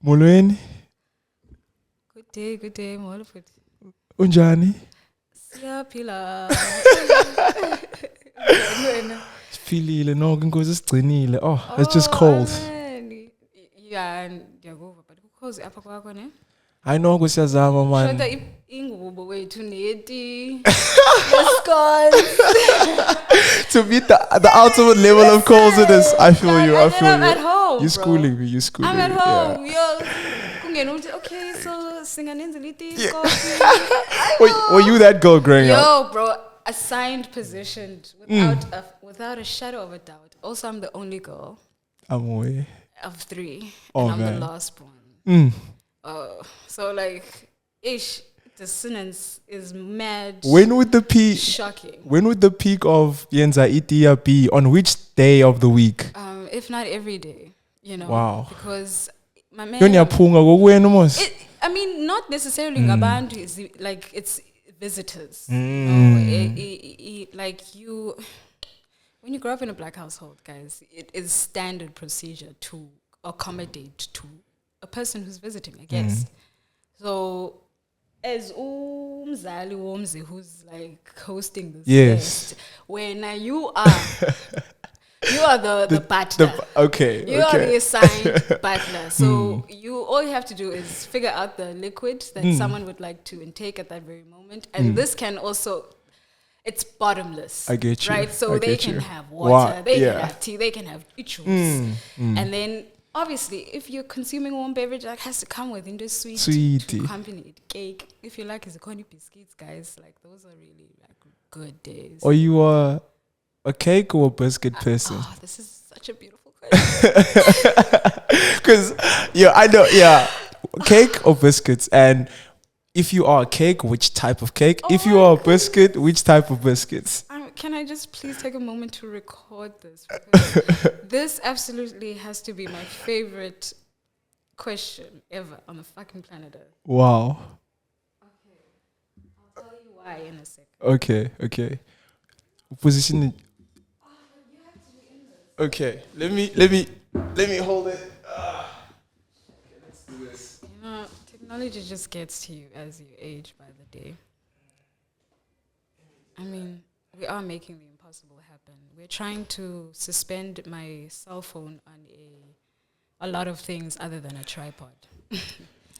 Molweni, Good day, molo futhi. unjani? Siyaphila. Siphilile no inkosi sigcinile. Oh, it's just cold. Amen. Yeah, ndiyakuva but kukhozi apha kwakho ne? I know kusiyazama man. Shoda ingubo wethu neti. Scones. To meet the ultimate level of coldness, I feel you. I feel I'm you. at home. You schooling me. You schooling I'm at me. home. Yeah. Yo. Okay, so singanenza liti Yeah. coffee. Were you that girl growing up? Yo, bro, assigned, positioned, without a shadow of a doubt. Also, I'm the only girl I'm away. of 3, Oh, and I'm man. the last born. Mm. So like, dissonance is mad. When would the peak? Shocking. When would the peak of Yenza Itia be? On which day of the week? If not every day, you know. Wow. Because my man. Yoniyaphunga kokwenu mos. I mean, not necessarily ngabantu. It's like it's visitors. You know, like you. When you grow up in a black household, guys, it is standard procedure to accommodate to a person who's visiting, I guess. So, as umzali womzi who's like hosting this guest, when you are the butler. Okay. You are the assigned butler. So all you have to do is figure out the liquid that someone would like to intake at that very moment. And this can also, it's bottomless. I get you. Right? So I they get can you. have water, they Yeah. can have tea, they can have juice. And then obviously if you're consuming warm beverage, that has to come with into sweet to accompany it. Cake. If you like Izikoni biscuits, guys, like those are really like good days. Or you are a cake or a biscuit person? Oh, this is such a beautiful question. Because, I know, cake or biscuits. And if you are a cake, which type of cake? If you are a biscuit, which type of biscuits? Can I just please take a moment to record this? Because this absolutely has to be my favorite question ever on the fucking planet Earth. Wow. Okay. I'll tell you why in a second. Okay. Position. You have to be in this. Okay. Let me hold it. Okay, let's do this. You know, technology just gets to you as you age by the day. I mean, we are making the impossible happen. We're trying to suspend my cell phone on a lot of things other than a tripod.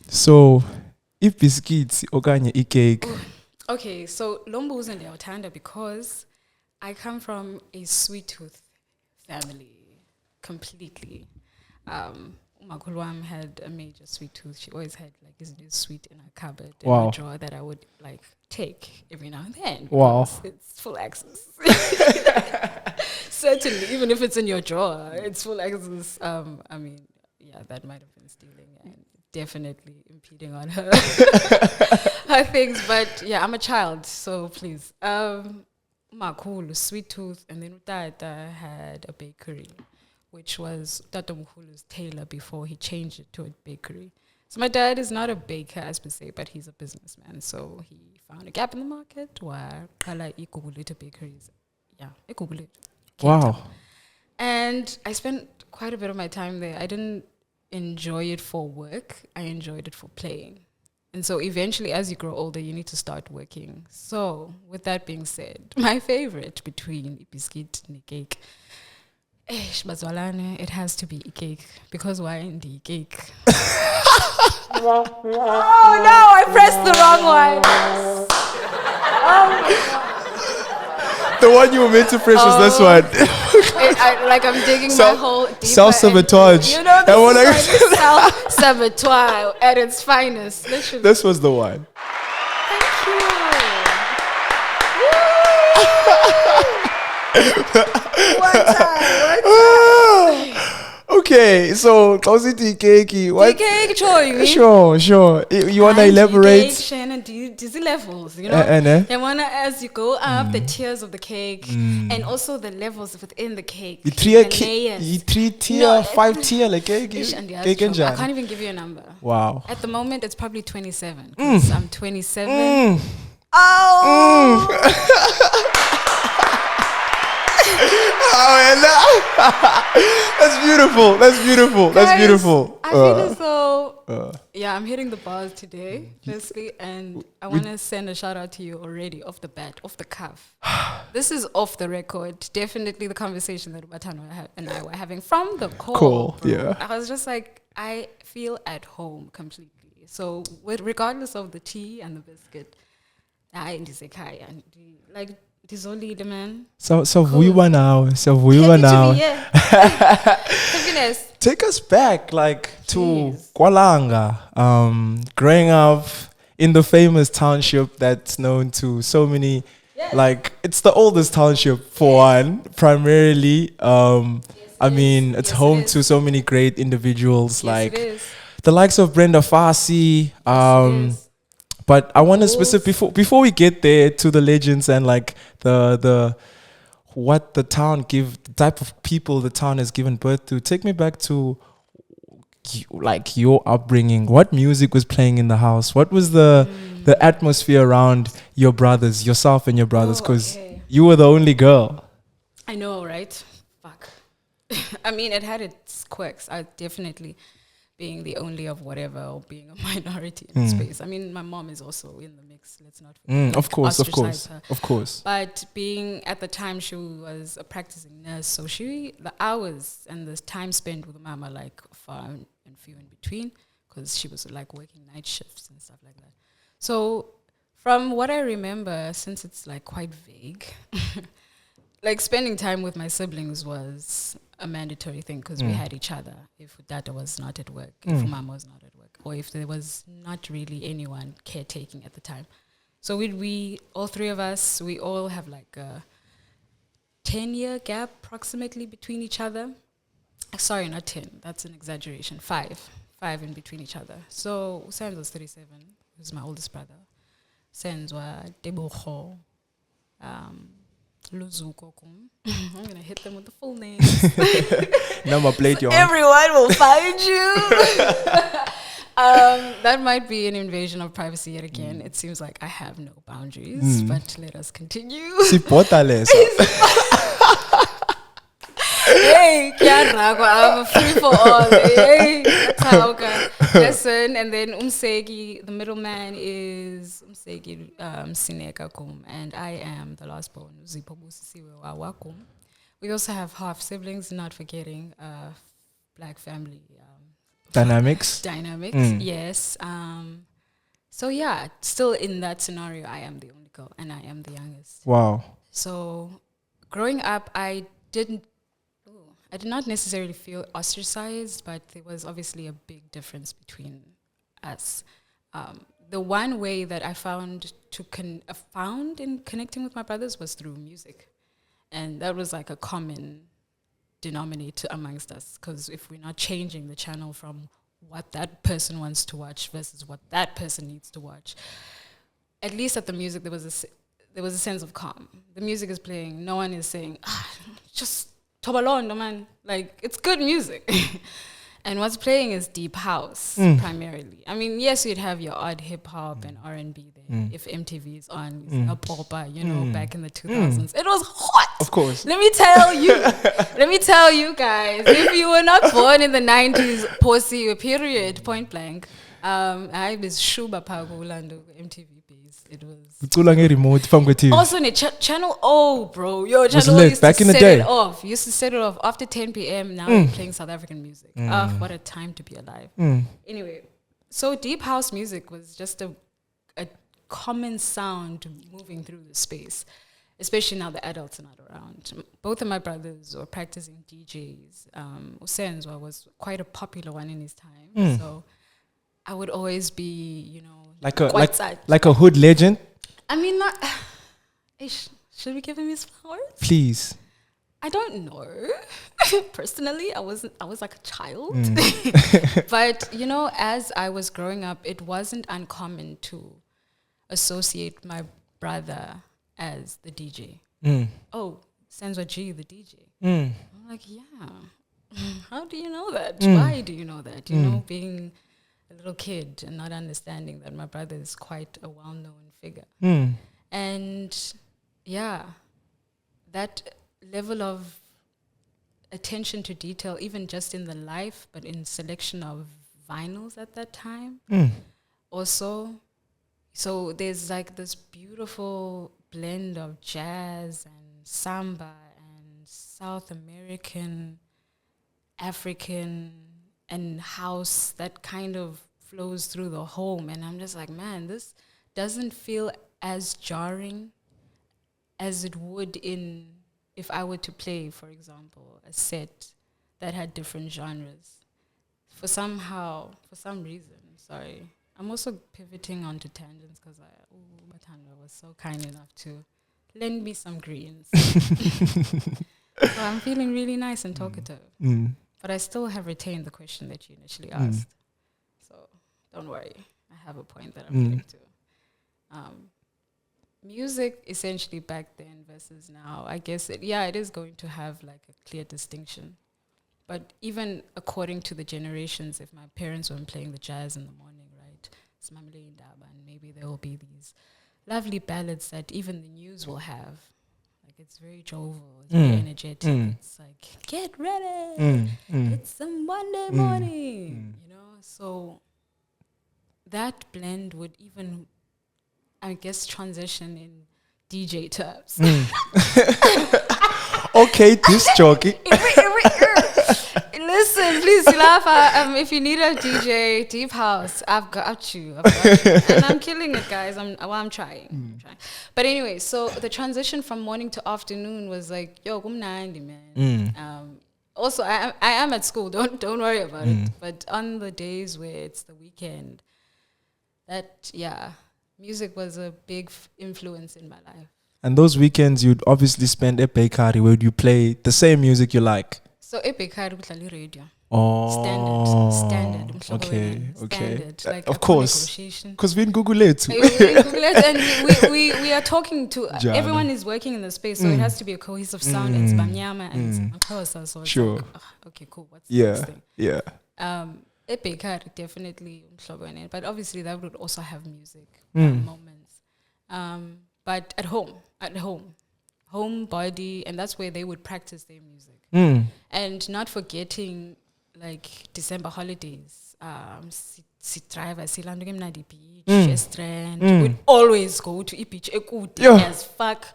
So, if biscuits okanye cake. Okay, so lombuzo ndiyawuthanda because I come from a sweet tooth family completely. Umakhulu wam had a major sweet tooth. She always had like this sweet in her cupboard in a drawer that I would like take every now and then. Wow. It's full access. Certainly, even if it's in your drawer, it's full access. I mean, yeah, that might have been stealing and definitely impeding on her her things. But yeah, I'm a child, so please. Umakhulu, sweet tooth, and then Utata had a bakery, which was Tata Mukhulu's tailor before he changed it to a bakery. So my dad is not a baker as per se, but he's a businessman. So he found a gap in the market where Kala Ikubulita bakeries. Yeah, Ikubulita. Wow. And I spent quite a bit of my time there. I didn't enjoy it for work. I enjoyed it for playing. And so eventually, as you grow older, you need to start working. So with that being said, my favorite between biscuit and cake, it has to be cake. Because why in the cake? Oh no, I pressed the wrong one. The one you were meant to press was this one. I'm digging my hole deeper. Self-sabotage. You know, this is like self-sabotage at its finest. Literally. This was the one. Thank you. One time. Okay, so Kausiti Keki. What? Cake, choy. Sure. You want to elaborate? Shannon, dizzy levels, you know? You wanna, as you go up, the tiers of the cake, and also the levels within the cake. You three tier, 5 tier like cake. I can't even give you a number. Wow. At the moment, it's probably 27. 'Cause I'm 27. Oh! That's beautiful. Guys, I feel as though So, I'm hitting the bars today, firstly, and I want to send a shout out to you already off the bat, off the cuff. This is off the record. Definitely the conversation that Batano and I were having from the call. Yeah. I was just like, I feel at home completely. So, regardless of the tea and the biscuit, I like Dizoli, the man. So we were now. Happiness. Take us back, like to Kwalanga. Growing up in the famous township that's known to so many. Yes. Like it's the oldest township for one, primarily. It's home to so many great individuals, like the likes of Brenda Fassie. But I want to specific before we get there to the legends and like the what the type of people the town has given birth to. Take me back to like your upbringing. What music was playing in the house? What was the atmosphere around yourself and your brothers? Because you were the only girl. I know, right? Fuck. I mean, it had its quirks. I definitely. Being the only of whatever or being a minority in space. I mean, my mom is also in the mix. Let's not forget. Of course. But being at the time, she was a practicing nurse, so the hours and the time spent with mom are like far and few in between because she was like working night shifts and stuff like that. So from what I remember, since it's like quite vague, like spending time with my siblings was a mandatory thing because we had each other. If Dada was not at work, if Mama was not at work, or if there was not really anyone caretaking at the time. So we all three of us, we all have like a 10-year gap approximately between each other. Sorry, not 10. That's an exaggeration. 5 in between each other. So Sans was 37, who's my oldest brother. Sans was Deboho. Luzuko kum. I'm gonna hit them with the full names. Number plate, so everyone will find you. That might be an invasion of privacy yet again. It seems like I have no boundaries, but let us continue. Hey, I'm a free for all. Hey, listen, and then Umsegi, the middleman is Umsegi Sineka Kum, and I am the last born. We also have half siblings, not forgetting black family dynamics. Yes. So yeah, still in that scenario, I am the only girl, and I am the youngest. Wow. So growing up, I did not necessarily feel ostracized, but there was obviously a big difference between us. The one way that I found in connecting with my brothers was through music. And that was like a common denominator amongst us, because if we're not changing the channel from what that person wants to watch versus what that person needs to watch, at least at the music there was a sense of calm. The music is playing, no one is saying, just Tobalondo, man. Like, it's good music. And what's playing is deep house, primarily. I mean, yes, you'd have your odd hip-hop and R&B there. If MTV is on, a popper, back in the 2000s. It was hot. Of course. Let me tell you guys, if you were not born in the 90s, Posi, period, point blank, I was Shuba Pagulando, MTV. It was also in channel O, bro. Yo, channel O used to set it off. Used to set it off after 10 p.m. Now you're playing South African music. What a time to be alive. Anyway, so deep house music was just a common sound moving through the space, especially now the adults are not around. Both of my brothers were practicing DJs. Usenzwa was quite a popular one in his time. So I would always be, like a hood legend. I mean, not. Should we give him his flowers? Please. I don't know. Personally, I was like a child. But as I was growing up, it wasn't uncommon to associate my brother as the DJ. Oh, Senzwa G, the DJ. I'm like, yeah. How do you know that? Why do you know that? Being a little kid and not understanding that my brother is quite a well-known figure. And yeah, that level of attention to detail, even just in the life, but in selection of vinyls at that time. Also, so there's like this beautiful blend of jazz and samba and South American, African, and house that kind of flows through the home. And I'm just like, man, this doesn't feel as jarring as it would if I were to play, for example, a set that had different genres. For some reason, sorry. I'm also pivoting onto tangents because Matanda was so kind enough to lend me some greens. So I'm feeling really nice and talkative. But I still have retained the question that you initially asked. So don't worry. I have a point that I'm getting to. Music, essentially back then versus now, I guess, it is going to have like a clear distinction. But even according to the generations, if my parents weren't playing the jazz in the morning, and maybe there will be these lovely ballads that even the news will have. Like, it's very jovial, it's very energetic. It's like, get ready, it's a Monday morning, you know. So that blend would even, I guess, transition in DJ terms. Okay, this jockey. Listen, please, Silafa, if you need a DJ, deep house, I've got you. And I'm killing it, guys. I'm trying. I'm trying. But anyway, so the transition from morning to afternoon was like, yo, kumnandi, man. Also, I am at school. Don't worry about it. But on the days where it's the weekend, music was a big influence in my life. And those weekends, you'd obviously spend at bakery where you play the same music you like. So bakery with radio. Oh, standard. Okay. Standard, like of course, because we in Google it. And we are talking to everyone is working in the space, so it has to be a cohesive sound. It's Bamnyama and Xhosa, so it's sure. Like, okay, cool. What's the next thing? Yeah. Bakery definitely, but obviously that would also have music moments. But at home body, and that's where they would practice their music. And not forgetting, like, December holidays, we'd always go to beach as fuck.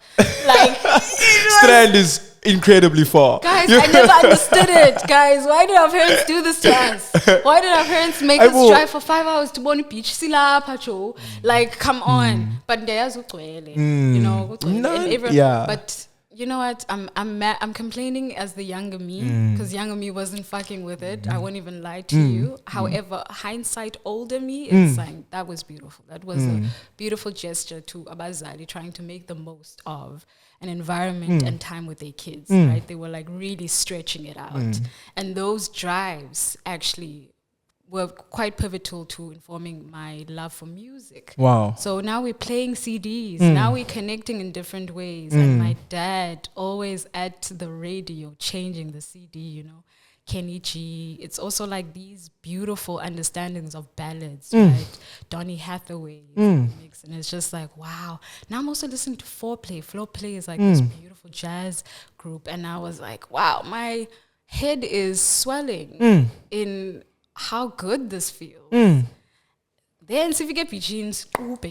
Like, Strand is incredibly far. Guys, I never understood it. Guys, why did our parents do this to us? Why did our parents make us drive for 5 hours to Boni Beach? Like, come on. But there's you know, but you know what? I'm complaining as the younger me, because younger me wasn't fucking with it. I won't even lie to you. However, hindsight, older me is saying that was beautiful. That was a beautiful gesture to Abazali trying to make the most of an environment and time with their kids. Right? They were like really stretching it out, and those drives actually were quite pivotal to informing my love for music. Wow. So now we're playing CDs. Now we're connecting in different ways. And my dad always at the radio changing the CD, you know, Kenny G. It's also like these beautiful understandings of ballads, right? Donny Hathaway mix. And it's just like, wow. Now I'm also listening to Foreplay. Foreplay is like this beautiful jazz group. And I was like, wow, my head is swelling in how good this feels. Then if you get jeans, like,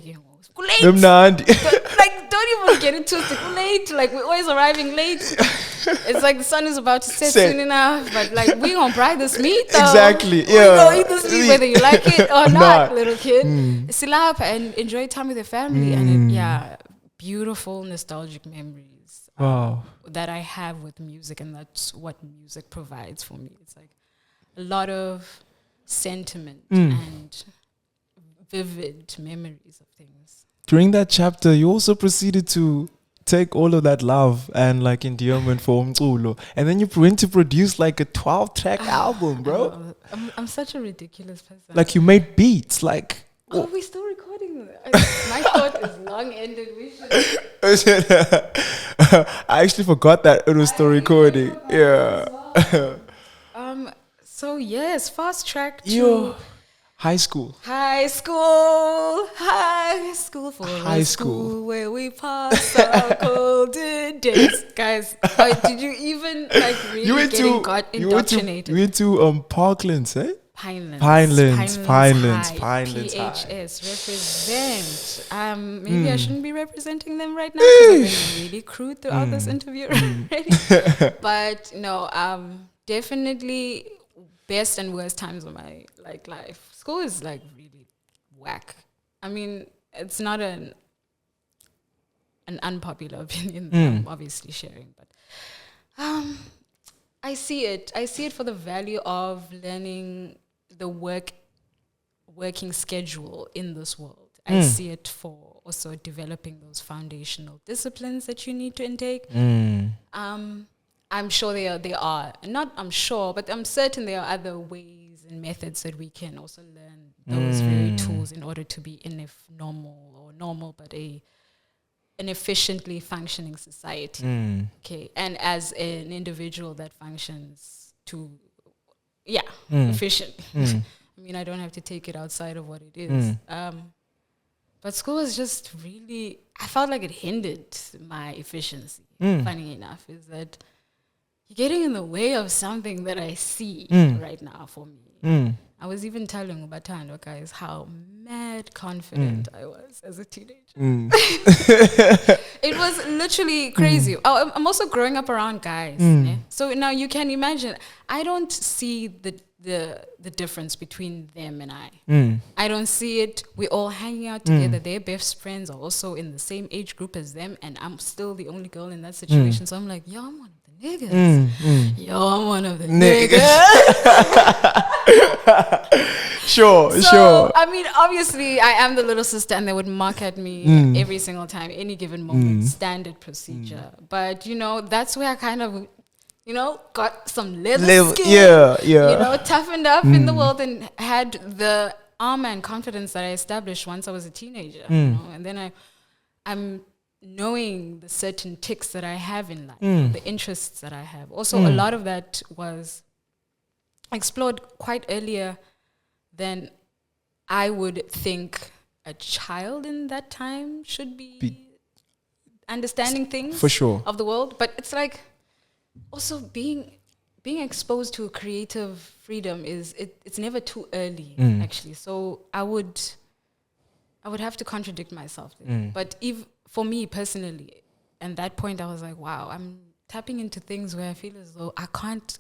don't even get into it. Late, like we're always arriving late. It's like the sun is about to set soon enough, but like we gonna fry this meat though. Exactly. We gonna eat this meat whether you like it or not, little kid. Sit up and enjoy time with your family, and beautiful nostalgic memories that I have with music, and that's what music provides for me. It's like a lot of sentiment and vivid memories of things. During that chapter, you also proceeded to take all of that love and like endearment for Umculo, and then you went to produce like a 12-track album, bro. I'm such a ridiculous person. Like you made beats, like. Oh, we're still recording. My thought is long-ended. We should. I actually forgot that it was still recording. Yeah. So yes, fast track to high school. High school for high school where we pass our golden days. Guys, did you even like really got indoctrinated? You went to Parklands, eh? Pinelands. Pinelands High. PHS, represent. Maybe I shouldn't be representing them right now because I've been really crude throughout this interview already. But no, definitely best and worst times of my life. School is really whack. I mean, it's not an unpopular opinion that I'm obviously sharing, but I see it for the value of learning the working schedule in this world. I see it for also developing those foundational disciplines that you need to intake. I'm sure there are not I'm sure, but I'm certain there are other ways and methods that we can also learn those very tools in order to be in a normal but an efficiently functioning society. Okay, and as an individual that functions efficiently. I mean, I don't have to take it outside of what it is. But school was just really, I felt like it hindered my efficiency. Funny enough, is that you're getting in the way of something that I see right now for me. I was even telling Ubatando guys how mad confident I was as a teenager. It was literally crazy. I'm also growing up around guys. So now you can imagine, I don't see the difference between them and I. I don't see it. We're all hanging out together. Their best friends are also in the same age group as them, and I'm still the only girl in that situation. So I'm like, yo, I'm one of the niggas. Yo, I'm one of the niggas. Sure. I mean, obviously, I am the little sister, and they would mock at me every single time, any given moment, standard procedure. But, that's where I kind of, got some leather skin. Yeah. Toughened up in the world and had the armor and confidence that I established once I was a teenager. And then I'm knowing the certain tics that I have in life, the interests that I have. Also, a lot of that was explored quite earlier than I would think a child in that time should be understanding things for sure of the world. But it's like also being exposed to a creative freedom it's never too early actually. So I would have to contradict myself there. But for me personally, at that point I was like, wow, I'm tapping into things where I feel as though I can't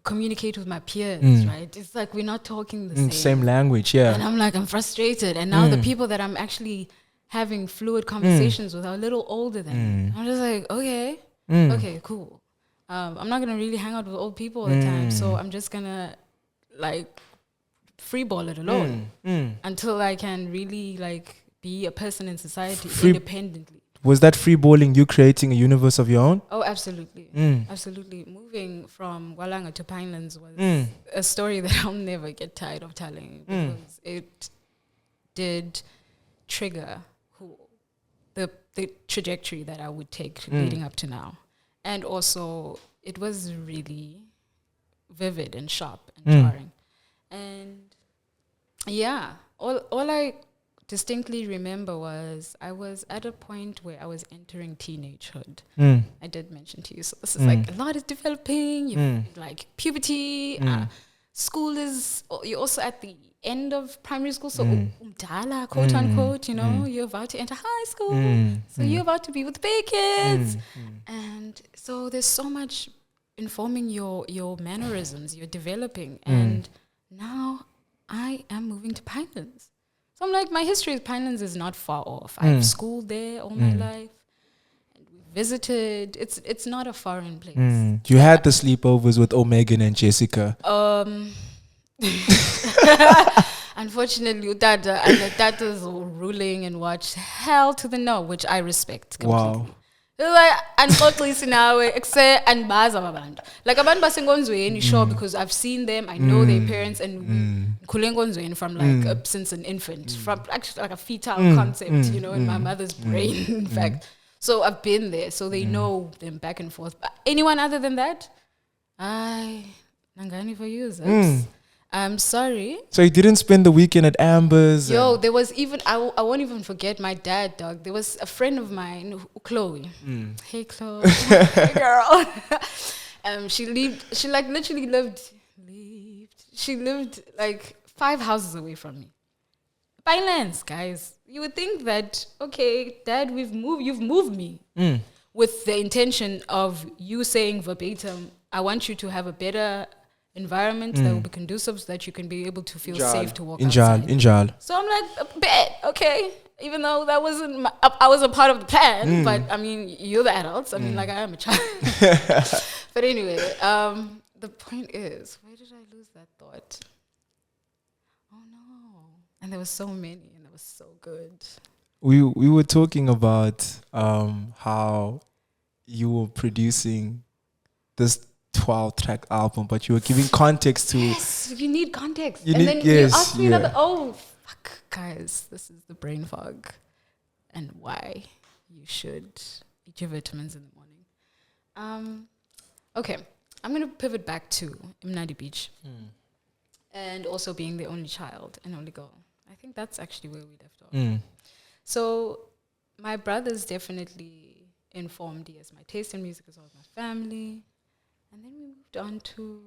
communicate with my peers, right? It's like we're not talking the same language, yeah. And I'm like, I'm frustrated. And now the people that I'm actually having fluid conversations with are a little older than me. I'm just like, okay, cool. I'm not gonna really hang out with old people all the time, so I'm just gonna freeball it alone until I can really be a person in society independently. Was that freeballing you creating a universe of your own? Oh, absolutely. Absolutely. Moving from Walanga to Pinelands was a story that I'll never get tired of telling because it did trigger the trajectory that I would take leading up to now. And also, it was really vivid and sharp and jarring. And yeah, all I distinctly remember was I was at a point where I was entering teenagehood. I did mention to you, so this is a lot is developing. You puberty. School you're also at the end of primary school, so umdala, quote unquote. You're about to enter high school, so you're about to be with the big kids, and so there's so much informing your mannerisms. You're developing, and now I am moving to Pinelands. So I'm like, my history with Pinelands is not far off. I've schooled there all my life. And we visited. It's not a foreign place. You had the sleepovers with Omegan and Jessica. Unfortunately, Dada and the Dada's ruling and watched hell to the no, which I respect completely. Wow. Unfortunately, now except and baza abantu. Like abantu basengonzweni, sure, because I've seen them, I know their parents, and kulengonzweni from since an infant, from actually like a fetal concept, in my mother's brain, in fact. So I've been there, so they know them back and forth. But anyone other than that, nangani for you. I'm sorry. So you didn't spend the weekend at Amber's? Yo, there was even, I won't even forget my dad, dog. There was a friend of mine, Chloe. Hey, Chloe. Hey, girl. She literally lived. she lived like 5 houses away from me. By lands, guys. You would think that, okay, Dad, you've moved me. With the intention of you saying verbatim, I want you to have a better environment that will be conducive so that you can be able to feel safe to walk outside. So I'm like, bet, okay. Even though that wasn't, I was a part of the plan, but I mean, you're the adults. I mean, like I am a child. But anyway, the point is, where did I lose that thought? Oh no. And there were so many and it was so good. We were talking about how you were producing this 12-track album, but you were giving context to... Yes, you need context. Then you asked me another... Oh, fuck, guys. This is the brain fog. And why you should eat your vitamins in the morning. Okay, I'm going to pivot back to Mnadi Beach. And also being the only child and only girl. I think that's actually where we left off. So my brothers definitely informed me as my taste in music as well as my family. And then we moved on to,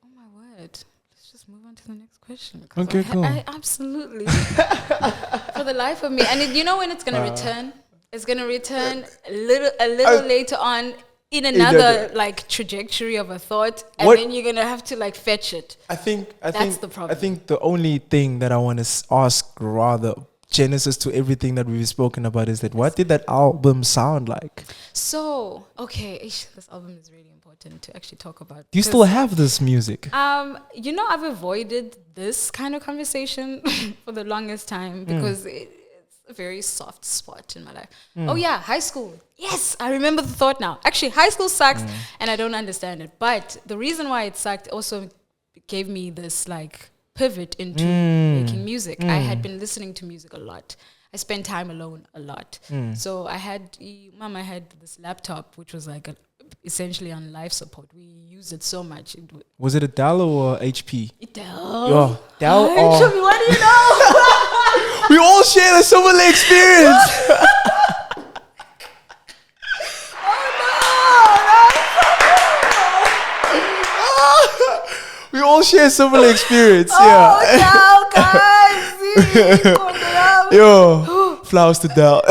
oh my word, let's just move on to the next question. Okay, cool. I absolutely, for the life of me. And you know when it's going to return? It's going to return a little later on in another like trajectory of a thought, and then you're gonna have to like fetch it. I think that's the problem. I think the only thing that I want to ask, rather genesis to everything that we've spoken about, is that what did that album sound like? So okay, this album is really important to actually talk about. Do you still have this music? You know, I've avoided this kind of conversation for the longest time because it's a very soft spot in my life. Oh yeah, high school. Yes, I remember the thought now. Actually, high school sucks and I don't understand it. But the reason why it sucked also gave me this like pivot into making music. I had been listening to music a lot. I spent time alone a lot. So I had this laptop which was like essentially on life support. We used it so much. Was it a Dell or HP? Dell. Yo, Dell. What do you know? We all share a similar experience. We all share similar experience. Yo, flowers to Dell.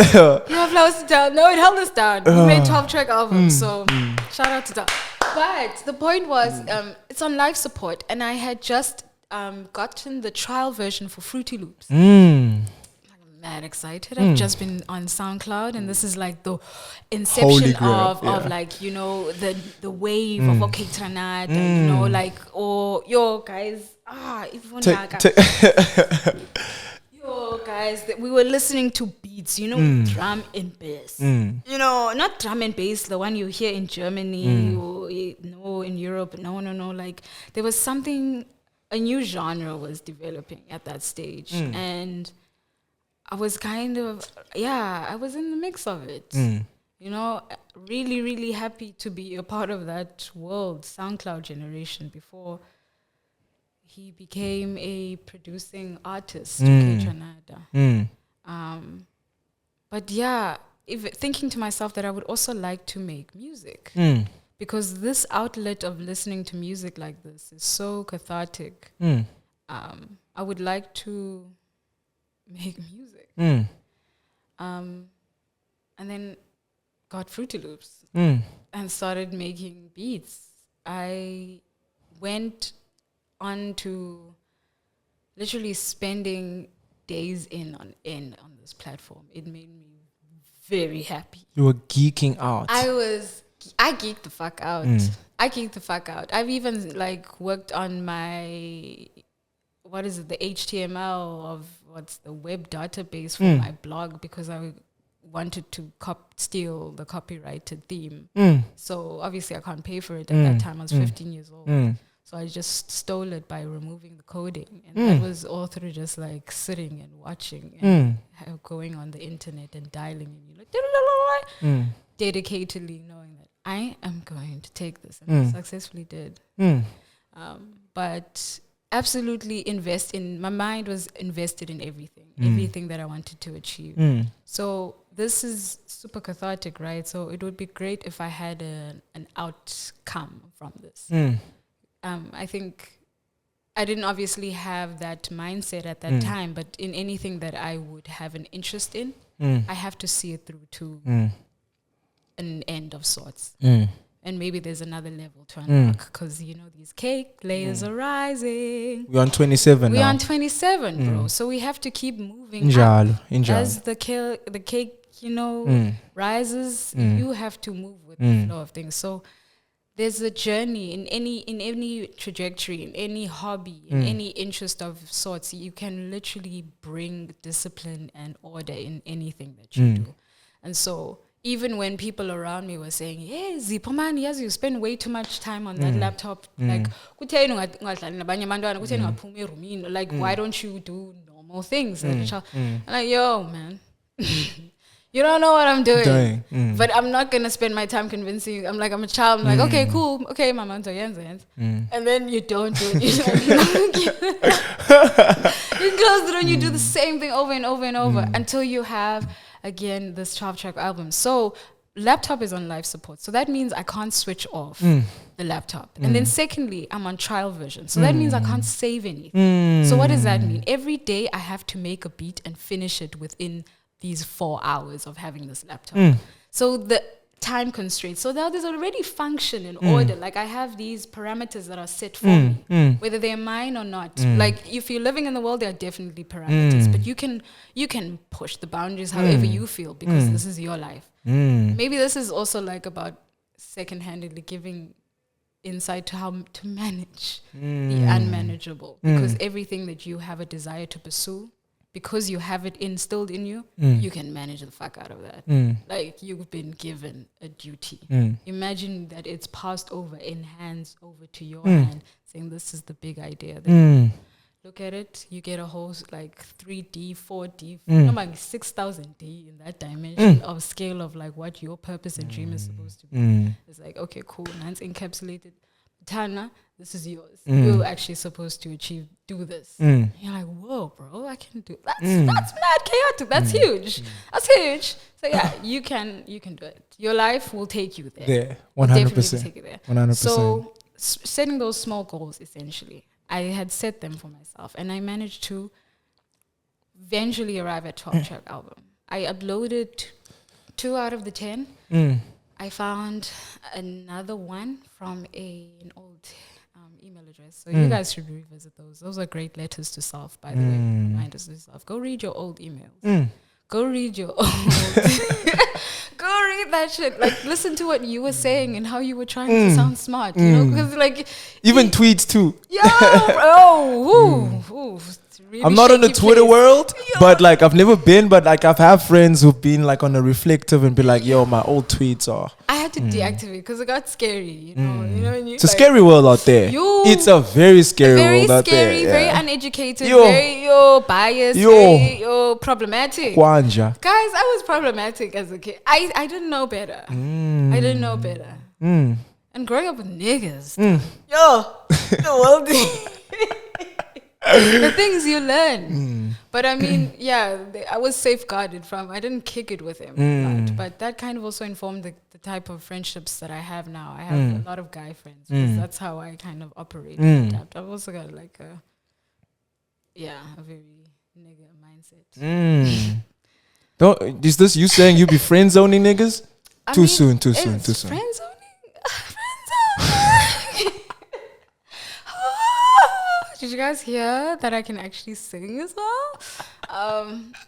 Flowers to Dell. No, it held us down. We made 12-track albums, so shout out to Dell. But the point was, it's on life support, and I had just gotten the trial version for Fruity Loops. I'm mad excited. I've just been on SoundCloud, and this is like the inception of like, you know, the wave of okay Tranat, you know, like, or yo guys, yo guys, we were listening to beats, you know, drum and bass, you know, not drum and bass, the one you hear in Germany or in Europe. No, like there was something, a new genre was developing at that stage, and I was kind of, I was in the mix of it. You know, really, really happy to be a part of that world, SoundCloud generation, before he became a producing artist, Tranada. But yeah, thinking to myself that I would also like to make music. Because this outlet of listening to music like this is so cathartic. I would like to make music. And then got Fruity Loops and started making beats. I went on to literally spending days on this platform. It made me very happy. You were geeking out. I geeked the fuck out. I've even like worked on my, the HTML of what's the web database for my blog, because I wanted to steal the copyrighted theme. So obviously I can't pay for it at that time. I was 15 years old. So I just stole it by removing the coding. And that was all through just like sitting and watching and going on the internet and dialing and you like dedicatedly knowing that I am going to take this, and I successfully did. But absolutely my mind was invested in everything that I wanted to achieve. So this is super cathartic, right? So it would be great if I had an outcome from this. I think I didn't obviously have that mindset at that time, but in anything that I would have an interest in, I have to see it through to an end of sorts. And maybe there's another level to unlock because, these cake layers are rising. We're on 27 We're now. on 27, bro. So we have to keep moving up. As the cake, rises, you have to move with the flow of things. So there's a journey in any trajectory, in any hobby, in any interest of sorts. You can literally bring discipline and order in anything that you do. And so even when people around me were saying, "Hey, Zipomani, yes, you spend way too much time on that laptop. Like, why don't you do normal things?" I'm like, yo, man. You don't know what I'm doing. But I'm not going to spend my time convincing you. I'm like, I'm a child. I'm like, okay, cool. Okay, mama, and then you don't do it. You close the door and you do the same thing over and over and over until you have, again, this 12-track album. So laptop is on life support. So that means I can't switch off the laptop. And then secondly, I'm on trial version. So that means I can't save anything. So what does that mean? Every day I have to make a beat and finish it within these 4 hours of having this laptop. So the time constraints. So now there's already function and order. Like I have these parameters that are set for me, whether they're mine or not. Like if you're living in the world, there are definitely parameters, but you can push the boundaries however you feel because this is your life. Maybe this is also like about second-handedly giving insight to how to manage the unmanageable, because everything that you have a desire to pursue, because you have it instilled in you, you can manage the fuck out of that. Like you've been given a duty. Imagine that it's passed over, enhanced over to your hand, saying this is the big idea. Then look at it, you get a whole like 3D, 4D, like 6,000D in that dimension of scale of like what your purpose and dream is supposed to be. It's like, okay, cool, now it's encapsulated. Tana, this is yours. You're actually supposed to do this. And you're like, whoa, bro, I can do that's mad chaotic. That's huge. That's huge. So yeah, you can do it. Your life will take you there. There, 100%. Take you there. 100%. So setting those small goals, essentially, I had set them for myself, and I managed to eventually arrive at 12-track album. I uploaded 2 out of the 10. I found another one from an old email address. So you guys should revisit those. Those are great letters to self, by the way. Reminders to self. Go read your old emails. Go read your old... Go read that shit. Like, listen to what you were saying and how you were trying to sound smart. You know, because like... Even tweets too. Yo, bro. Really I'm not on the Twitter world, but like I've never been, but like I've had friends who've been like on a reflective and be like, yo, my old tweets are... I had to deactivate because it got scary, you know. It's a scary world out there. It's a very scary world out there. Very scary, very uneducated, very biased, very problematic. Kwanja. Guys, I was problematic as a kid. I didn't know better. I didn't know better. And growing up with niggas, the world... the things you learn. But I mean, I was safeguarded from, I didn't kick it with him a lot, but that kind of also informed the type of friendships that I have now. I have a lot of guy friends because that's how I kind of operate and adapt. I've also got like a very nigga mindset. Is this you saying you be friend zoning niggas? Too soon. Friend zoning? Friend zoning? Did you guys hear that I can actually sing as well?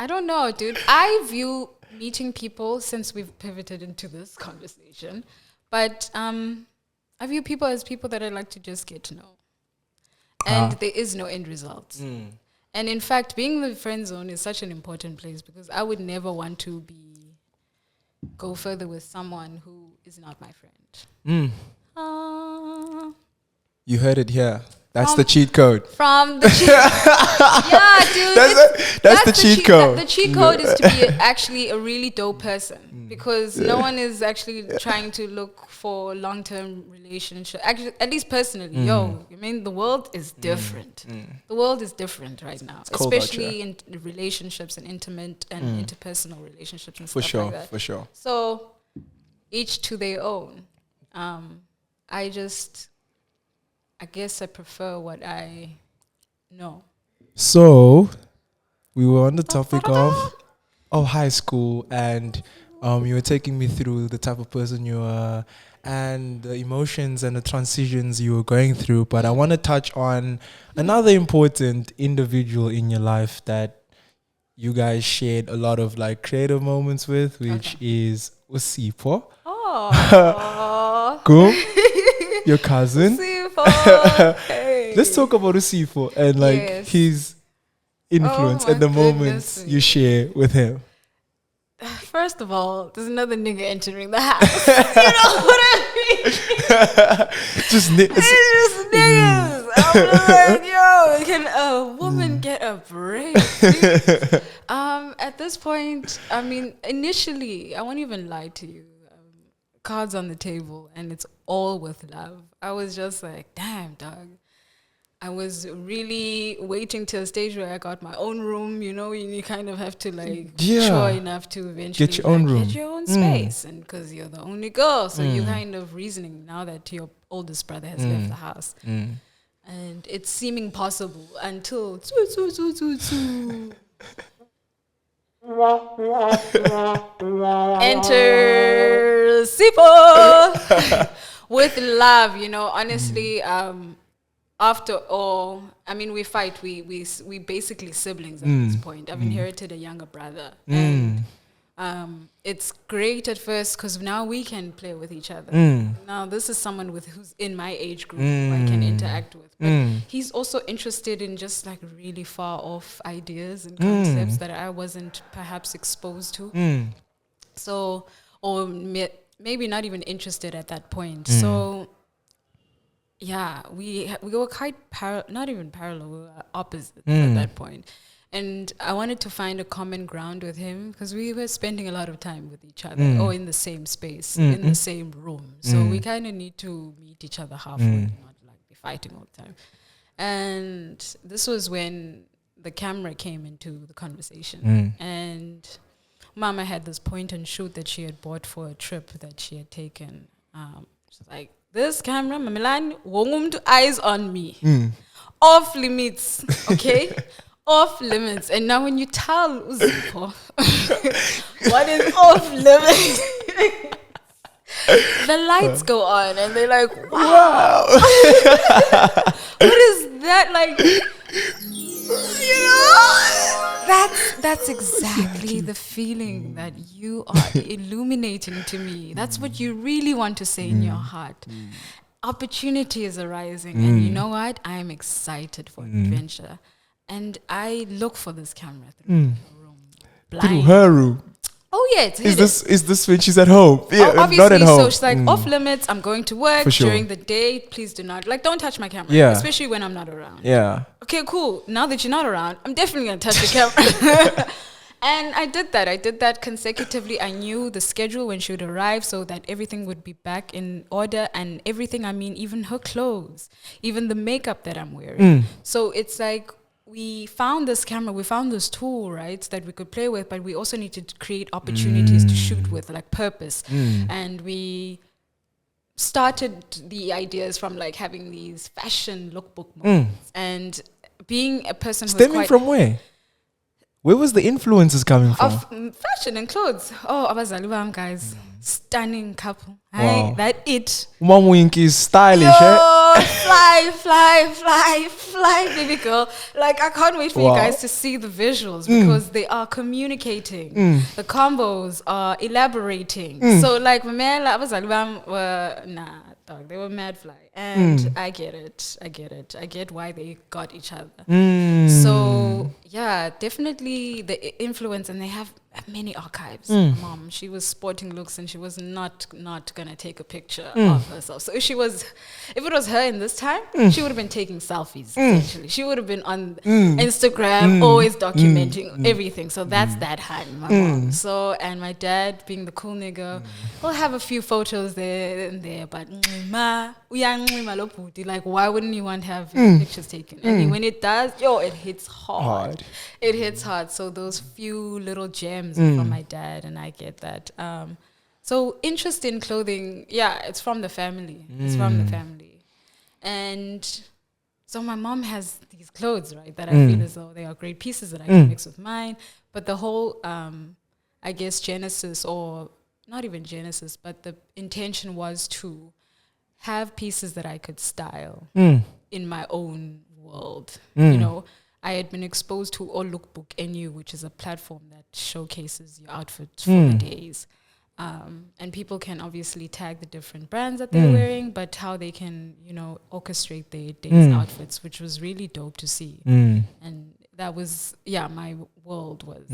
I don't know, dude. I view meeting people, since we've pivoted into this conversation, but I view people as people that I like to just get to know. And there is no end result. And in fact, being in the friend zone is such an important place because I would never want to go further with someone who is not my friend. You heard it here. That's the cheat code. From the cheat dude. That's the cheat code. The cheat code is to be actually a really dope person because no one is actually trying to look for long-term relationship. Actually, at least personally, I mean, the world is different. The world is different right now, especially in relationships and intimate and interpersonal relationships and stuff like that. For sure. So, each to their own. I guess I prefer what I know. So we were on the topic of high school, and you were taking me through the type of person you are and the emotions and the transitions you were going through. But I want to touch on another important individual in your life that you guys shared a lot of like creative moments with, which is Usipo. Oh, Cool. Your cousin. hey. Let's talk about Usipo and like his influence and the moments you share with him. First of all, there's another nigga entering the house. You know what I mean? It's just niggas. I'm like, yo, can a woman get a break? At this point, I mean, initially, I won't even lie to you. Cards on the table, and it's all with love. I was just like, damn, dog. I was really waiting till a stage where I got my own room. You know, you kind of have to like mature enough to eventually get your own room, get your own space, and because you're the only girl, so you kind of reasoning now that your oldest brother has left the house, and it's seeming possible until enter Sipo with love. You know, honestly, after all, I mean, we fight. We basically siblings at this point. I've inherited a younger brother, and it's great at first because now we can play with each other. Now this is someone who's in my age group who I can interact with. But he's also interested in just like really far off ideas and concepts that I wasn't perhaps exposed to. So, or maybe not even interested at that point. So. Yeah, we were quite not even parallel, we were opposite at that point. And I wanted to find a common ground with him because we were spending a lot of time with each other or in the same space, in the same room. So we kind of need to meet each other halfway, not like be fighting all the time. And this was when the camera came into the conversation. And Mama had this point and shoot that she had bought for a trip that she had taken. She's like, this camera, Mamilan, won't eyes on me. Off limits, okay? Off limits. And now when you tell Uzipo what is off limits, the lights go on and they're like, wow. What is that? Like, you know, that's exactly the feeling that you are illuminating to me. That's what you really want to say in your heart. Opportunity is arising, and you know what? I am excited for adventure, and I look for this camera through her room, through her room. Oh yeah, is this when she's at home? Yeah, obviously. Not at home. So she's like, off limits. I'm going to work during the day. Please do not don't touch my camera. Yeah, especially when I'm not around. Yeah. Okay, cool. Now that you're not around, I'm definitely gonna touch the camera. And I did that consecutively. I knew the schedule when she would arrive so that everything would be back in order, and everything. I mean, even her clothes, even the makeup that I'm wearing. So it's like, we found this camera, we found this tool, right, that we could play with, but we also needed to create opportunities to shoot with, like purpose. And we started the ideas from like having these fashion lookbook moments and being a person who's stemming from where? Where was the influences coming from? Of fashion and clothes. Oh, abazali bam, guys. Stunning couple. Wow. Hey, that it. Mom Wink is stylish, fly, baby girl. Like, I can't wait for you guys to see the visuals because they are communicating. The combos are elaborating. So, like, Mamela, abazali bam were, dog, they were mad fly. And I get it. I get why they got each other. So, yeah, definitely the influence, and they have many archives. Mom, she was sporting looks and she was not gonna take a picture of herself. So if it was her in this time, she would have been taking selfies, essentially. She would have been on Instagram, always documenting everything. So that's that hand, my mom. So, and my dad, being the cool nigga, will have a few photos there and there, but like, why wouldn't you want to have pictures taken? I mean, when it does, it hits hard. It hits hard. So those few little gems from my dad, and I get that. So interest in clothing, it's from the family. It's from the family. And so my mom has these clothes, right, that I feel as though they are great pieces that I can mix with mine. But the whole, I guess, genesis, or not even genesis, but the intention was to have pieces that I could style in my own world. You know, I had been exposed to All Lookbook NU, which is a platform that showcases your outfits for the days. And people can obviously tag the different brands that they're wearing, but how they can, you know, orchestrate their day's outfits, which was really dope to see. And that was, my world was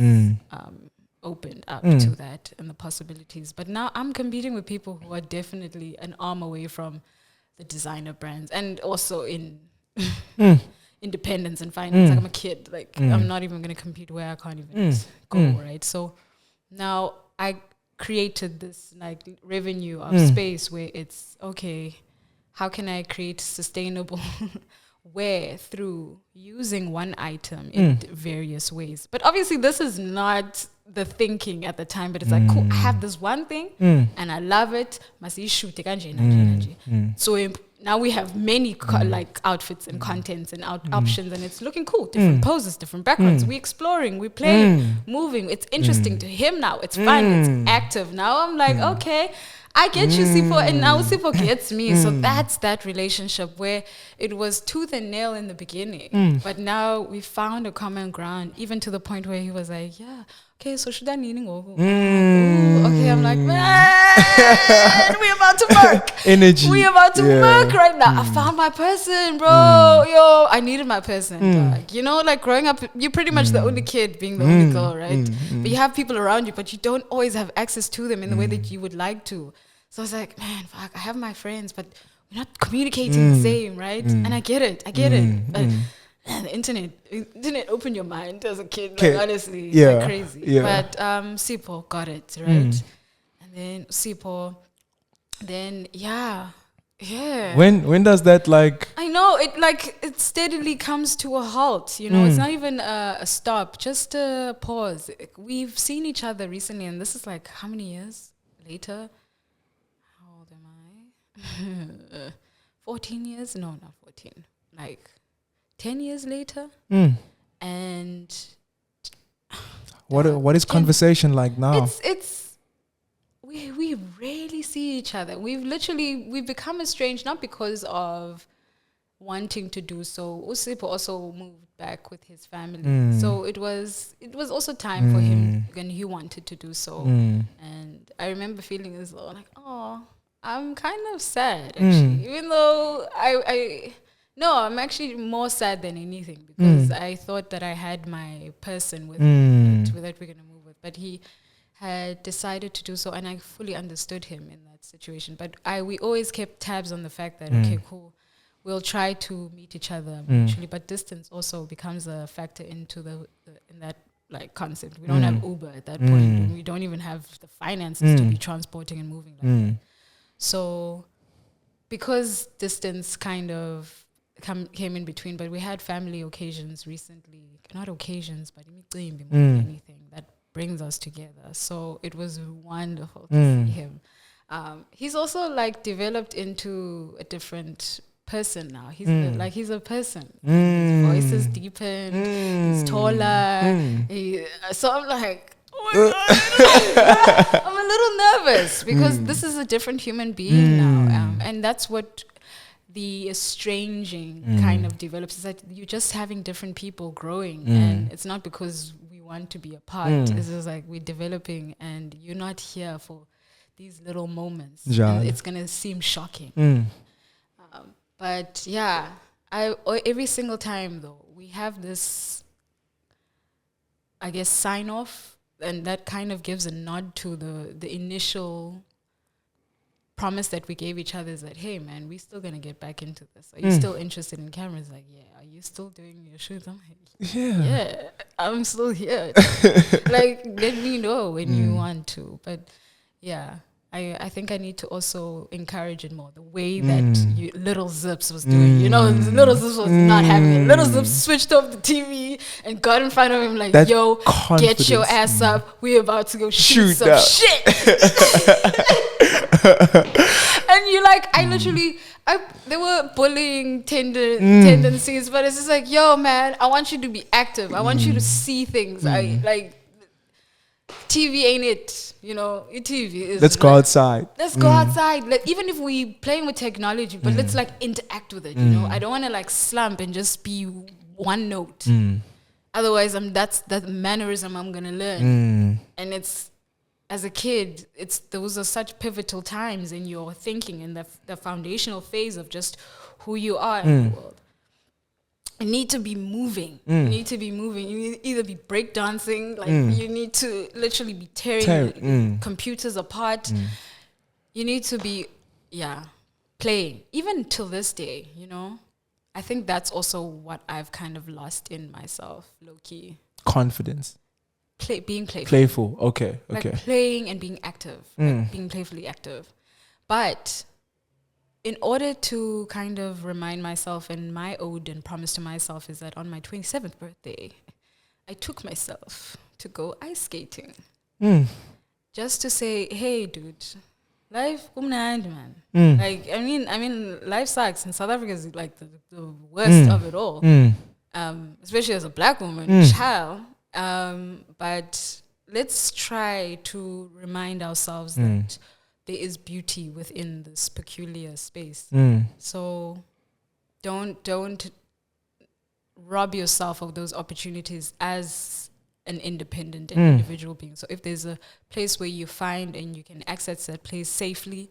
opened up to that and the possibilities. But now I'm competing with people who are definitely an arm away from the designer brands, and also in independence and finance. Like, I'm a kid. Like, I'm not even going to compete where I can't even go, right? So now I created this like revenue of space where it's, okay, how can I create sustainable wear through using one item in various ways? But obviously this is not the thinking at the time, but it's like, cool, I have this one thing and I love it. So now we have many like outfits and contents and options, and it's looking cool. Different poses, different backgrounds. We're exploring, we're playing, moving. It's interesting to him now. It's fun. It's active. Now I'm like, okay, I get you, Sipo, and now Sipo gets me. So that's that relationship where it was tooth and nail in the beginning, but now we found a common ground, even to the point where he was like, yeah, okay, so should I need okay, I'm like, man, we about to work. Energy. We about to work right now. I found my person, bro. Yo, I needed my person. Dog. You know, like growing up, you're pretty much the only kid being the only girl, right? But you have people around you, but you don't always have access to them in the way that you would like to. So I was like, man, fuck, I have my friends, but we're not communicating the same, right? And I get it. But the internet opened your mind as a kid, like, honestly, like crazy. But Sipo got it, right? And then Sipo, then When does that like? I know it steadily comes to a halt. You know, it's not even a stop, just a pause. We've seen each other recently, and this is like how many years later? How old am I? 14 years? No, not 14. Like 10 years later. And what is conversation like now? We rarely see each other. We've become estranged, not because of wanting to do so. Usipo also moved back with his family. So it was also time for him when he wanted to do so. And I remember feeling as though like, oh, I'm kind of sad actually. Even though I'm actually more sad than anything, because I thought that I had my person with that we're going to move with. But he had decided to do so, and I fully understood him in that situation. But we always kept tabs on the fact that, okay, cool, we'll try to meet each other mutually, but distance also becomes a factor into in that like concept. We don't have Uber at that point, and we don't even have the finances to be transporting and moving like that. So because distance kind of came in between, but we had family occasions recently, not occasions, but anything that brings us together. So it was wonderful to see him. He's also like developed into a different person now. He's a person. His voice is deepened. He's taller. So I'm like, oh my God. I'm a little nervous because this is a different human being now. And that's what the estranging kind of develops, is that you're just having different people growing, and it's not because we want to be apart. It's just like we're developing, and you're not here for these little moments. And it's gonna seem shocking. But yeah, every single time though, we have this, I guess, sign off, and that kind of gives a nod to the initial promise that we gave each other, is that, hey man, we're still gonna get back into this. Are you still interested in cameras? Like, yeah. Are you still doing your shoots? I'm like, yeah, I'm still here. Like, let me know when you want to. But yeah, I think I need to also encourage it more. The way that Little Zips was doing, Little Zips was not having it. Little Zips switched off the TV and got in front of him like, that yo, confidence. Get your ass up. We're about to go shoot some shit. And you're like, I there were bullying tendencies, but it's just like, yo, man, I want you to be active. I want you to see things. I like TV ain't it, you know. TV is. Let's go outside. Let's go outside. Even if we playing with technology, but let's like interact with it. You know, I don't want to like slump and just be one note. Otherwise, that's the mannerism I'm gonna learn. And it's, as a kid, those are such pivotal times in your thinking and the foundational phase of just who you are in the world. You need to be moving. You need to be moving. You need either be breakdancing, like you need to literally be tearing computers apart. You need to be, playing. Even till this day, you know. I think that's also what I've kind of lost in myself, low-key. Confidence. Being playful. Playful, okay. Like playing and being active, like being playfully active. But in order to kind of remind myself, and my ode and promise to myself is that on my 27th birthday, I took myself to go ice skating. Just to say, hey, dude, life, man. Like, I mean, life sucks. And South Africa is like the worst of it all. Especially as a black woman, child. But let's try to remind ourselves that there is beauty within this peculiar space. So don't rob yourself of those opportunities as an independent and individual being. So if there's a place where you find and you can access that place safely,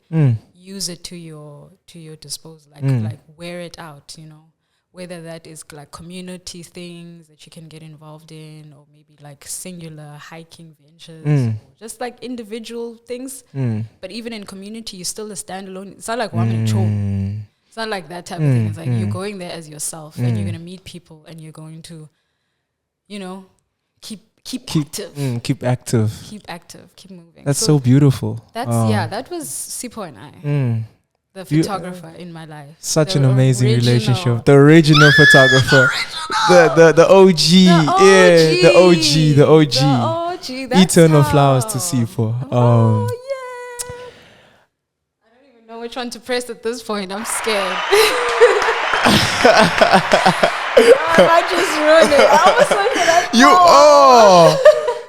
use it to your disposal. Like wear it out, you know. Whether that is like community things that you can get involved in, or maybe like singular hiking ventures, or just like individual things. But even in community, you're still a standalone. It's not like one show. It's not like that type of thing. It's like you're going there as yourself, and you're gonna meet people, and you're going to, you know, keep active. Keep active. Keep active. Keep moving. That's so beautiful. That's that was Sipho and I. The photographer in my life. Such an amazing relationship. The original photographer. The OG. The OG. Eternal flowers to Sipho. Yeah. I don't even know which one to press at this point. I'm scared. I just ruined it. I was like, that.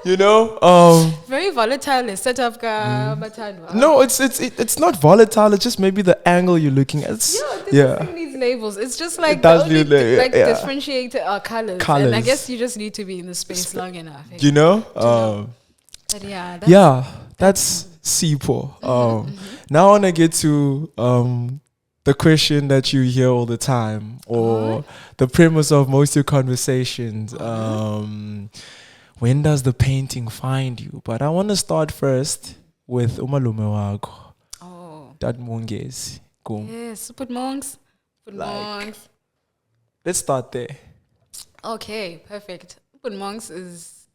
You know, very volatile set up no, it's not volatile. It's just maybe the angle you're looking at. This thing needs labels. It's just like differentiate our colors. And I guess you just need to be in the space long enough. You know? But that's Sipho. Now I want to get to the question that you hear all the time, or the premise of most of your conversations. When does the painting find you? But I want to start first with umalume wako. Dad Mongezi. Yes, put monks. Let's start there. Okay, perfect. Put monks is,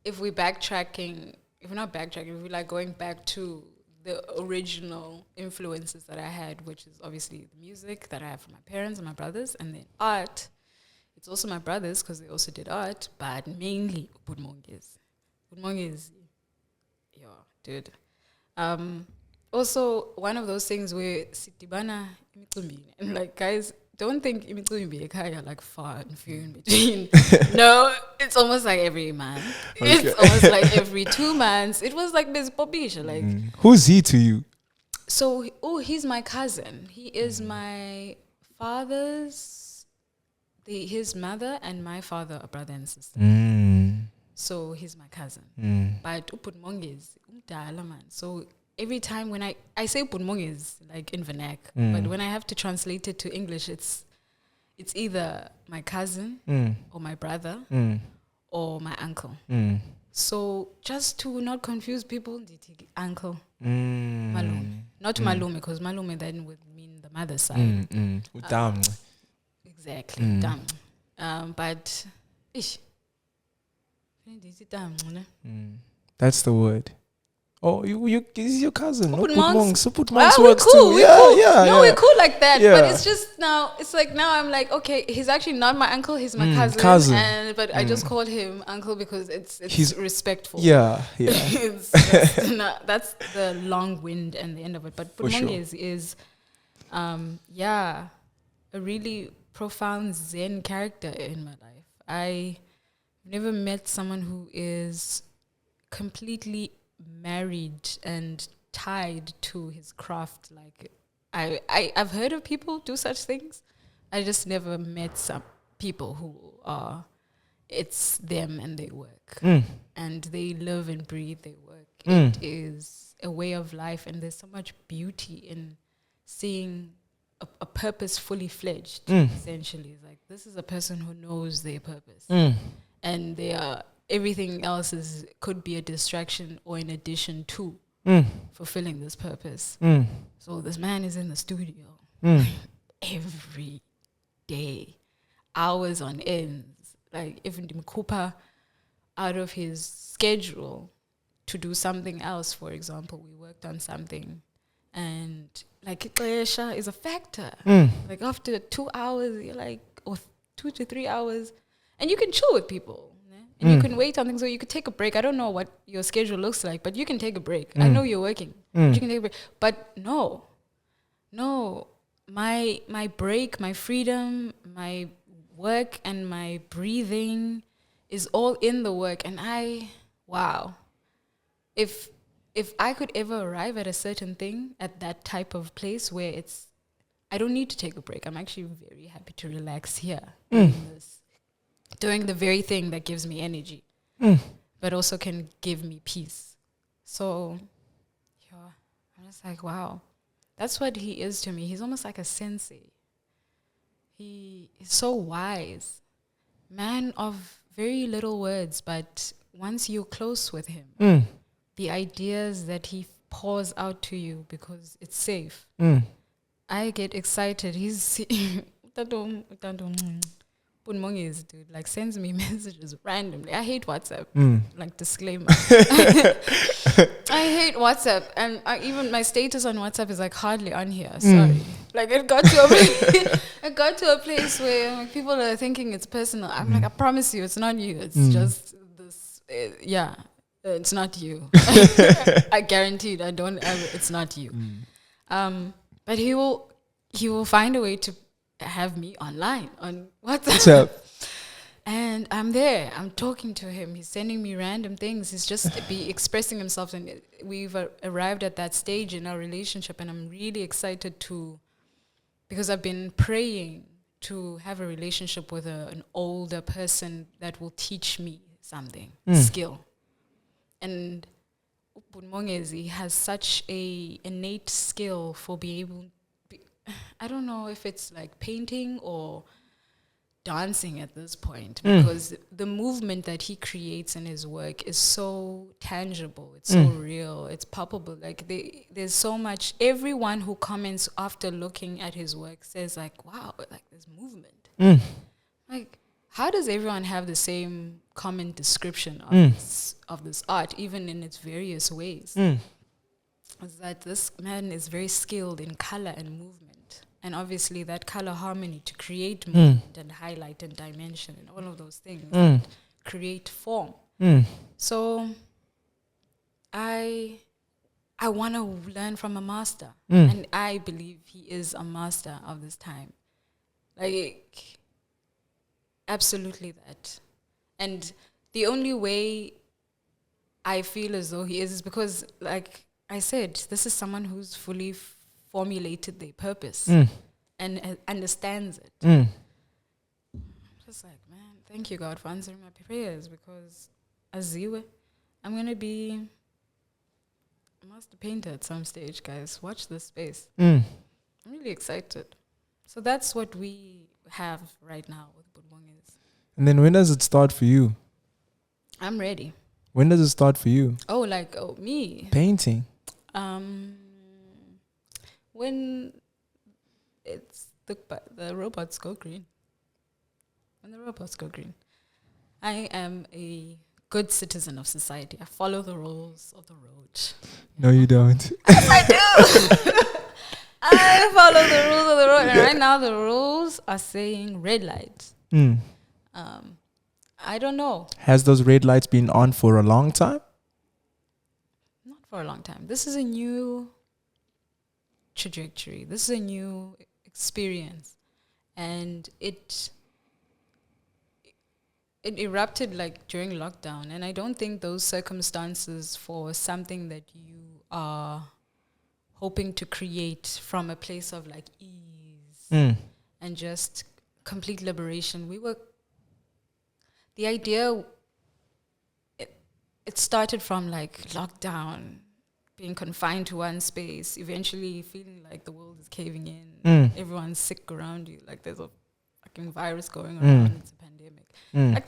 if we're not backtracking, if we're like going back to the original influences that I had, which is obviously the music that I have from my parents and my brothers, and then art. It's also my brothers because they also did art, but mainly Budmongezi. Yeah, dude. Also, one of those things where Sitibana imicimbi, and like, guys, don't think imicimbi ekaya like far and few in between. No, it's almost like every month. Okay. It's almost like every 2 months. It was like this Bobisha. Like, who's he to you? So, he's my cousin. He is my father's. His mother and my father are brother and sister. So he's my cousin. But Upudmongezi, umdala man. So every time when I say Upudmongezi, like in vernac, but when I have to translate it to English, it's either my cousin or my brother or my uncle. So just to not confuse people, uncle, malume. Not malume, because malume then would mean the mother's side. Exactly. But that's the word. Oh, he's your cousin. Put monks works cool, too. Yeah. We're cool like that. Yeah. But it's just now. It's like now I'm like, okay, he's actually not my uncle. He's my cousin. But I just called him uncle because he's respectful. Yeah. That's the long wind and the end of it. But Putmongi is Yeah, a really profound Zen character in my life. I've never met someone who is completely married and tied to his craft. Like I've heard of people do such things. I just never met some people who are, it's them and they work. And they live and breathe their work. It is a way of life, and there's so much beauty in seeing a purpose fully fledged, essentially. Like, this is a person who knows their purpose. And they are, everything else could be a distraction or in addition to fulfilling this purpose. So this man is in the studio every day, hours on ends. Like, even Mkupa out of his schedule to do something else. For example, we worked on something, and like ixesha is a factor. Like, after 2 hours, you're like, or 2 to 3 hours, and you can chill with people, and you can wait on things, or you could take a break. I don't know what your schedule looks like, but you can take a break. I know you're working, but you can take a break. But no, my break, my freedom, my work, and my breathing is all in the work. And wow, if I could ever arrive at a certain thing, at that type of place where I don't need to take a break. I'm actually very happy to relax here, doing the very thing that gives me energy, but also can give me peace. So, yeah, I'm just like, wow, that's what he is to me. He's almost like a sensei. He is so wise, man of very little words, but once you're close with him, the ideas that he pours out to you because it's safe, I get excited. He's Punmongis, dude, like, sends me messages randomly. I hate WhatsApp. Like, disclaimer. I hate WhatsApp, and even my status on WhatsApp is like hardly on here. Sorry. Like, it got to a place where, like, people are thinking it's personal. I'm like, I promise you, it's not you. It's just this. It's not you. I guaranteed. It's not you. But he will find a way to have me online on WhatsApp. And I'm there. I'm talking to him. He's sending me random things. He's just expressing himself. And we've arrived at that stage in our relationship. And I'm really excited because I've been praying to have a relationship with an older person that will teach me something, skill. And Bunmongezi has such a innate skill for being able, I don't know if it's like painting or dancing at this point, because the movement that he creates in his work is so tangible, it's so real, it's palpable. Like, there's so much. Everyone who comments after looking at his work says, like, wow, like, there's movement. Like, how does everyone have the same common description of this art, even in its various ways? Is that this man is very skilled in color and movement. And obviously that color harmony to create movement and highlight and dimension and all of those things that create form. So I want to learn from a master. And I believe he is a master of this time. Like, absolutely that. And the only way I feel as though he is because, like I said, this is someone who's fully formulated their purpose and understands it. Just like, man, thank you, God, for answering my prayers, because Aziwe, I'm going to be a master painter at some stage, guys. Watch this space. I'm really excited. So that's what we have right now with Budbongis. And then when does it start for you? I'm ready. When does it start for you? Me? Painting. When it's the robots go green. When the robots go green. I am a good citizen of society. I follow the rules of the road. No, you don't. Yes, I do. I follow the rules of the road. And right now the rules are saying red lights. I don't know. Has those red lights been on for a long time? Not for a long time. This is a new trajectory. This is a new experience, and it erupted like during lockdown. And I don't think those circumstances for something that you are hoping to create from a place of like ease and just complete liberation. The idea, it started from like lockdown, being confined to one space, eventually feeling like the world is caving in, everyone's sick around you, like there's a fucking virus going around, it's a pandemic. Like,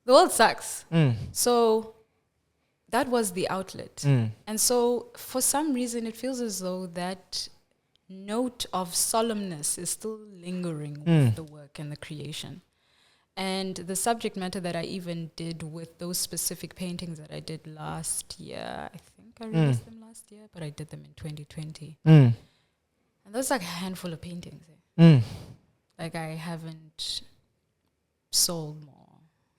the world sucks. So that was the outlet. And so for some reason, it feels as though that note of solemnness is still lingering with the work and the creation. And the subject matter that I even did with those specific paintings that I did last year, I think I released them last year, but I did them in 2020. And there's like a handful of paintings. Like I haven't sold more.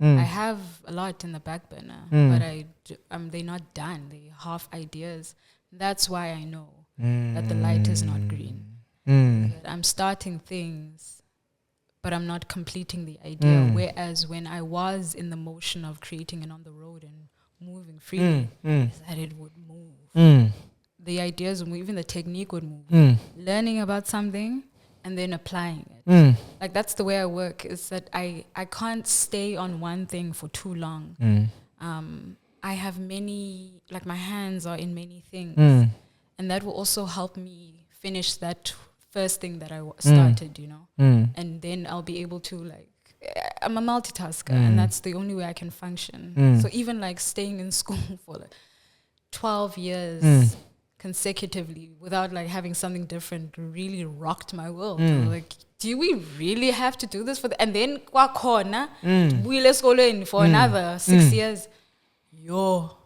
I have a lot in the back burner, but they're not done. They're half ideas. That's why I know that the light is not green. That I'm starting things, but I'm not completing the idea. Whereas when I was in the motion of creating and on the road and moving freely, that it would move. The ideas, even the technique would move. Learning about something and then applying it. Like that's the way I work, is that I can't stay on one thing for too long. I have many, like my hands are in many things. And that will also help me finish that first thing that I started, you know. And then I'll be able to like, I'm a multitasker and that's the only way I can function. So even like staying in school for like 12 years consecutively without like having something different really rocked my world. Like, do we really have to do this for and then kwakhona we let's go in for another 6 years. Yo,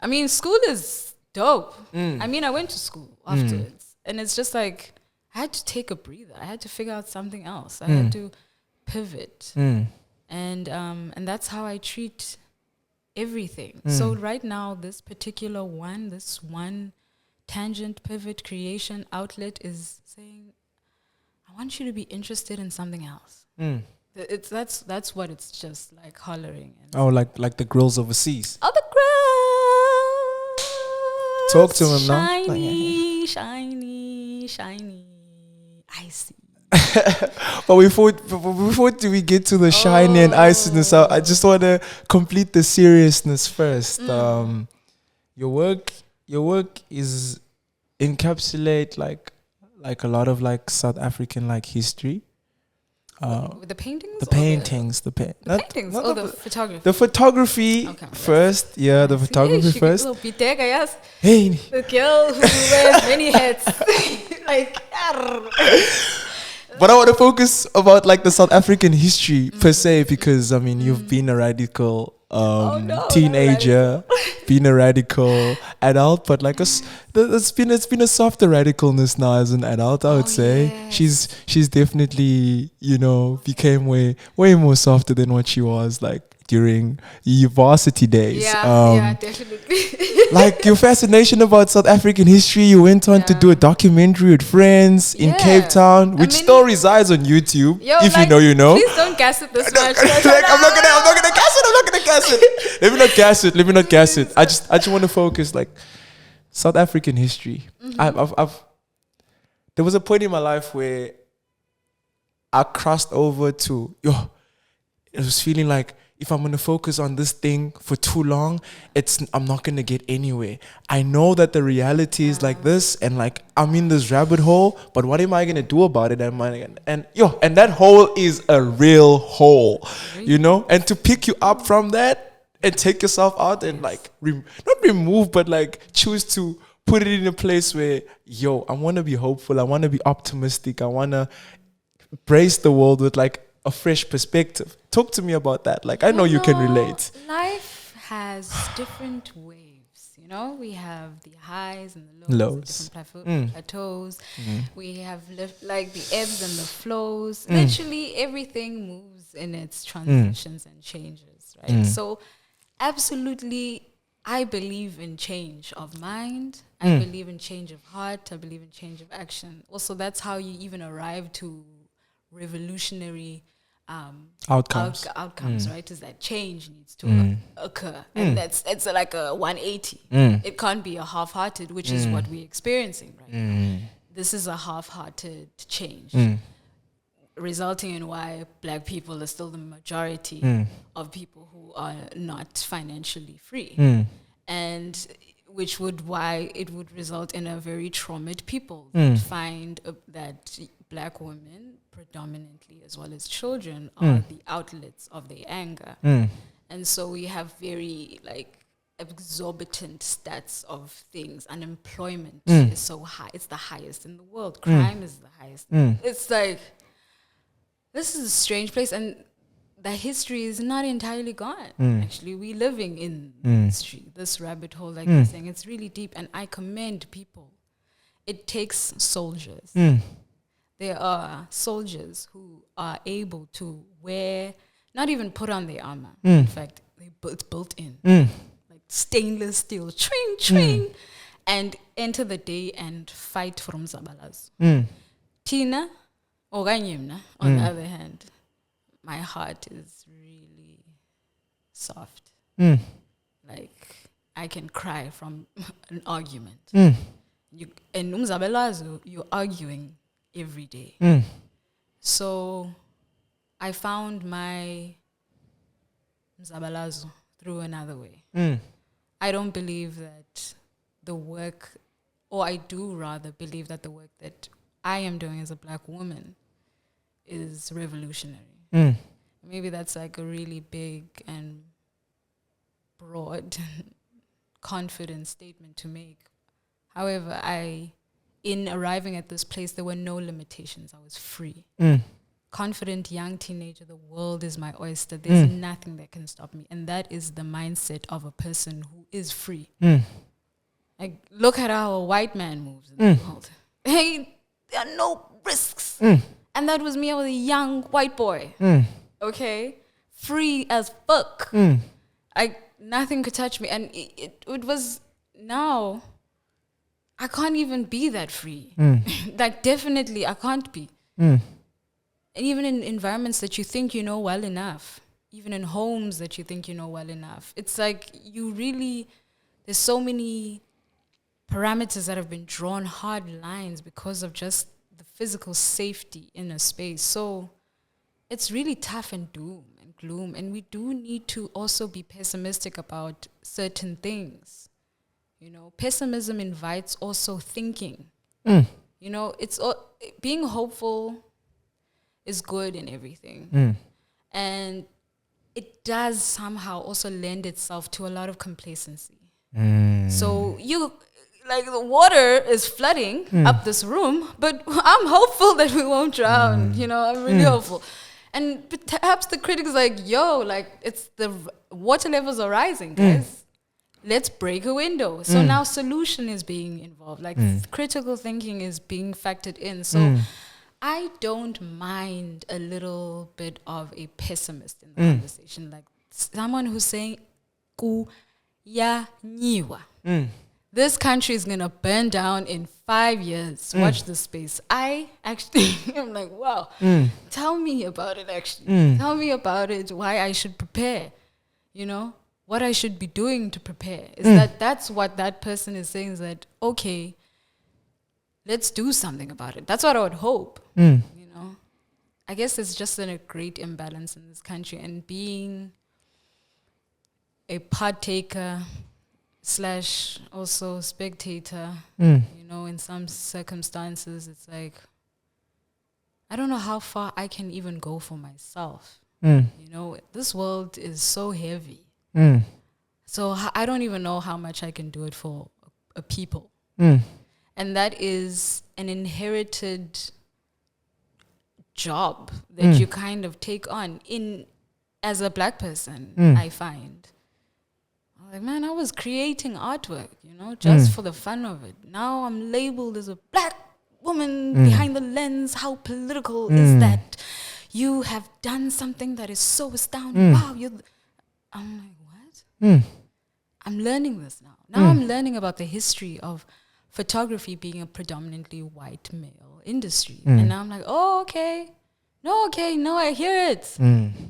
I mean, school is dope. I mean, I went to school afterwards and it's just like I had to take a breather. I had to figure out something else. I had to pivot. And that's how I treat everything. So right now, this one tangent, pivot, creation, outlet is saying, I want you to be interested in something else. That's what it's just like hollering. And like the grills overseas. Oh, the grills! Talk to him now. Shiny, shiny, shiny. I see. But before do we get to the shiny and iciness, I just want to complete the seriousness first. Your work is encapsulate like a lot of like South African like history. With the paintings? The paintings. The paintings. Not the photography. The photography first. Yeah, the photography first. Hey. The girl who wears many hats. Like, but I want to focus about like the South African history per se, because I mean you've been a radical teenager, been a radical adult, but like it's been a softer radicalness now as an adult. I would say she's definitely, you know, became way more softer than what she was like during varsity days. Yeah, definitely. Like your fascination about South African history, you went on to do a documentary with friends in Cape Town, which still resides on YouTube. If you know, you know. Please don't gas it this much. I'm not gonna gas it. Let me not gas it. I just want to focus like South African history. There was a point in my life where I crossed over to it was feeling like, if I'm going to focus on this thing for too long, I'm not going to get anywhere. I know that the reality is like this, and like I'm in this rabbit hole, but what am I going to do about it? And that hole is a real hole, you know? And to pick you up from that and take yourself out and like, not remove, but like choose to put it in a place where, I want to be hopeful. I want to be optimistic. I want to embrace the world with like a fresh perspective. Talk to me about that. Like, I know you can relate. Life has different waves. You know, we have the highs and the lows. Different plateaus. We have like the ebbs and the flows. Literally, everything moves in its transitions and changes, right? So, absolutely, I believe in change of mind. I believe in change of heart. I believe in change of action. Also, that's how you even arrive to revolutionary Outcomes. outcomes, right? Is that change needs to occur, and it's like a 180. It can't be a half-hearted, which is what we're experiencing right now. This is a half-hearted change, resulting in why black people are still the majority of people who are not financially free, and which would why it would result in a very traumatized people that find that black women predominantly as well as children are the outlets of their anger. And so we have very like exorbitant stats of things. Unemployment is so high. It's the highest in the world. Crime is the highest. It's like, this is a strange place, and the history is not entirely gone. Actually, we're living in history, this rabbit hole, like you're saying. It's really deep, and I commend people. It takes soldiers. There are soldiers who are able to wear, not even put on their armor. In fact, it's built in. Like stainless steel, tring, and enter the day and fight from Zabalaz. Tina, Oganyimna, on the other hand, my heart is really soft. Like, I can cry from an argument. And Umzabelazo, you're arguing every day. So I found my Mzabalazo through another way. I don't believe that the work, or I do rather believe that the work that I am doing as a black woman is revolutionary. Maybe that's like a really big and broad, confident statement to make. However, in arriving at this place, there were no limitations. I was free. Confident young teenager, the world is my oyster. There's nothing that can stop me. And that is the mindset of a person who is free. Like, look at how a white man moves in the world. Hey, there are no risks. And that was me. I was a young white boy. Okay? Free as fuck. Nothing could touch me. And it was now, I can't even be that free. Like, definitely, I can't be. And even in environments that you think you know well enough, even in homes that you think you know well enough, it's like there's so many parameters that have been drawn, hard lines, because of just the physical safety in a space. So it's really tough and doom and gloom. And we do need to also be pessimistic about certain things. You know, pessimism invites also thinking. You know, being hopeful is good in everything. And it does somehow also lend itself to a lot of complacency. So like, the water is flooding up this room, but I'm hopeful that we won't drown. You know, I'm really hopeful. And perhaps the critic is like, yo, like, it's the water levels are rising, guys. Let's break a window. So now solution is being involved. Like, critical thinking is being factored in. So I don't mind a little bit of a pessimist in the conversation. Like, someone who's saying, ku ya nyiwa. This country is going to burn down in 5 years. Watch this space. I actually am like, wow, tell me about it, actually. Tell me about it, why I should prepare, you know, what I should be doing to prepare. Is that's what that person is saying, is that, okay, let's do something about it. That's what I would hope, you know. I guess it's just a great imbalance in this country, and being a partaker / also spectator, you know, in some circumstances, it's like, I don't know how far I can even go for myself. You know, this world is so heavy. So I don't even know how much I can do it for a people. And that is an inherited job that you kind of take on as a black person, I find. Like, man, I was creating artwork, you know, just for the fun of it. Now I'm labeled as a black woman behind the lens. How political is that? You have done something that is so astounding. Wow, I'm like, what? I'm learning this now. Now I'm learning about the history of photography being a predominantly white male industry. And now I'm like, oh, okay. No, I hear it.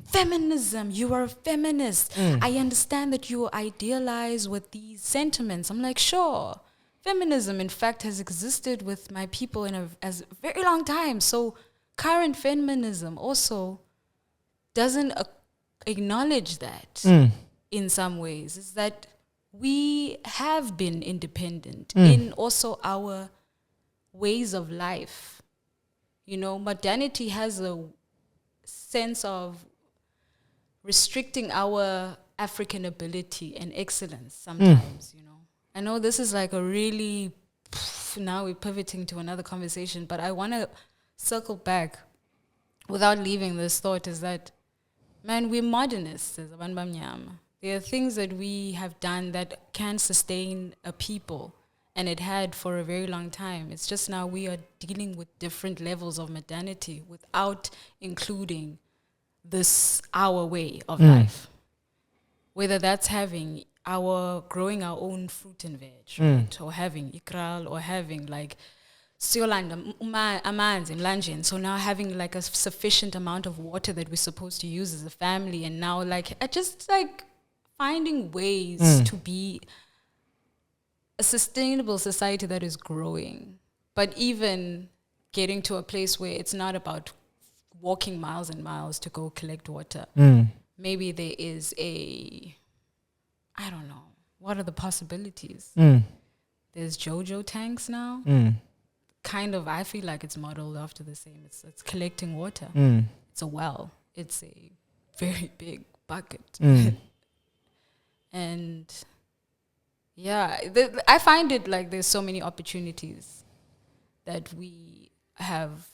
Feminism, you are a feminist. I understand that you idealize with these sentiments. I'm like, sure. Feminism, in fact, has existed with my people as a very long time. So current feminism also doesn't acknowledge that in some ways. Is that we have been independent in also our ways of life. You know, modernity has a sense of restricting our African ability and excellence sometimes, you know. I know this is like a really, now we're pivoting to another conversation, but I want to circle back without leaving this thought is that, man, we're modernists as abantu bamnyama. There are things that we have done that can sustain a people. And it had for a very long time. It's just now we are dealing with different levels of modernity without including this our way of life. Whether that's having growing our own fruit and veg, right? Or having ikral, or having like siyolanda amanzi emlanjeni. So now having like a sufficient amount of water that we're supposed to use as a family, and now like just like finding ways to be a sustainable society that is growing, but even getting to a place where it's not about walking miles and miles to go collect water. Maybe there is I don't know, what are the possibilities? There's JoJo tanks now. Kind of, I feel like it's modeled after the same. It's collecting water. It's a well. It's a very big bucket. And yeah, I find it like there's so many opportunities that we have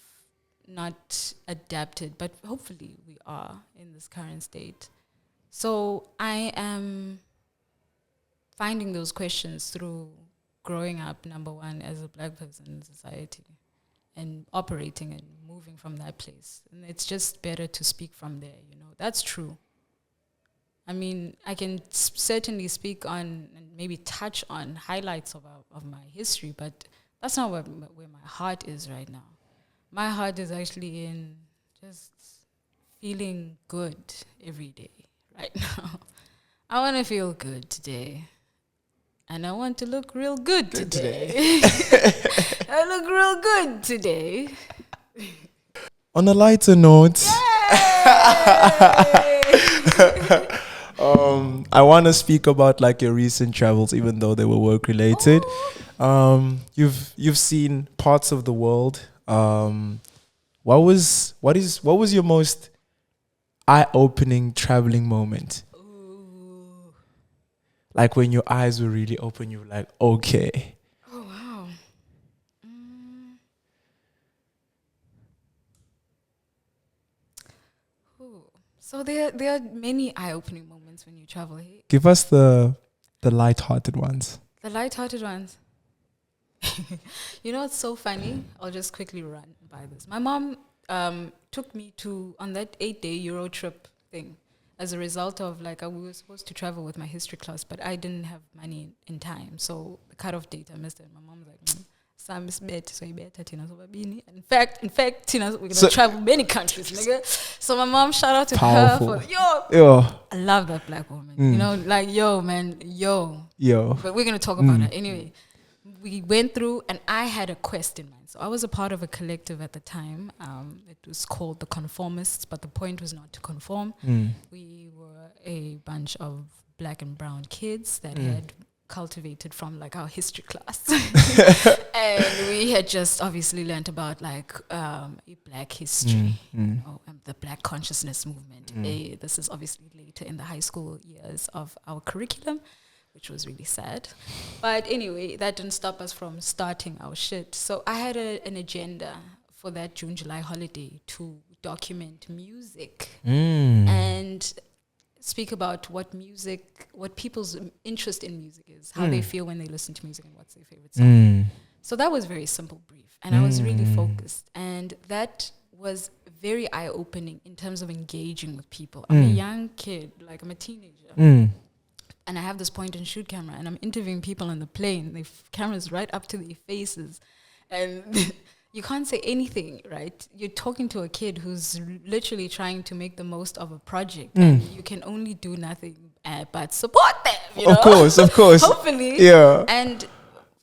not adapted, but hopefully we are in this current state. So I am finding those questions through growing up, number one, as a black person in society and operating and moving from that place. And it's just better to speak from there, you know. That's true. I mean, I can certainly speak on and maybe touch on highlights of my history, but that's not where my heart is right now. My heart is actually in just feeling good every day right now. I want to feel good today. And I want to look real good today. I look real good today. On a lighter note, I want to speak about like your recent travels, even though they were work related. You've seen parts of the world. What was your most eye-opening traveling moment? Ooh. Like when your eyes were really open, you were like, okay. Oh wow. Ooh. So there are many eye-opening moments when you travel here. Give us the light-hearted ones. The light-hearted ones. You know what's so funny? I'll just quickly run by this. My mom took me on that 8-day Euro trip thing as a result of like we were supposed to travel with my history class, but I didn't have money in time. So the cutoff date, I missed it. My mom was like, Sam is better, so you better Tina. In fact, Tina, we're gonna travel many countries, nigga. So my mom, shout out to Powerful. her for Yo. I love that black woman. You know, like yo. But we're gonna talk about her anyway. We went through, and I had a quest in mind. So I was a part of a collective at the time. It was called the Conformists, but the point was not to conform. We were a bunch of black and brown kids that had cultivated from like our history class. And we had just obviously learned about like black history, you know, and the black consciousness movement. This is obviously later in the high school years of our curriculum, which was really sad. But anyway, that didn't stop us from starting our shit. So I had an agenda for that June-July holiday to document music and speak about what people's interest in music is, how they feel when they listen to music, and what's their favorite song. So that was very simple, brief. And I was really focused. And that was very eye-opening in terms of engaging with people. I'm a young kid, like I'm a teenager. and I have this point and shoot camera, and I'm interviewing people on the plane. The camera's right up to their faces, and you can't say anything, right? You're talking to a kid who's literally trying to make the most of a project, and you can only do nothing but support them. You know? Of course. Hopefully, yeah. And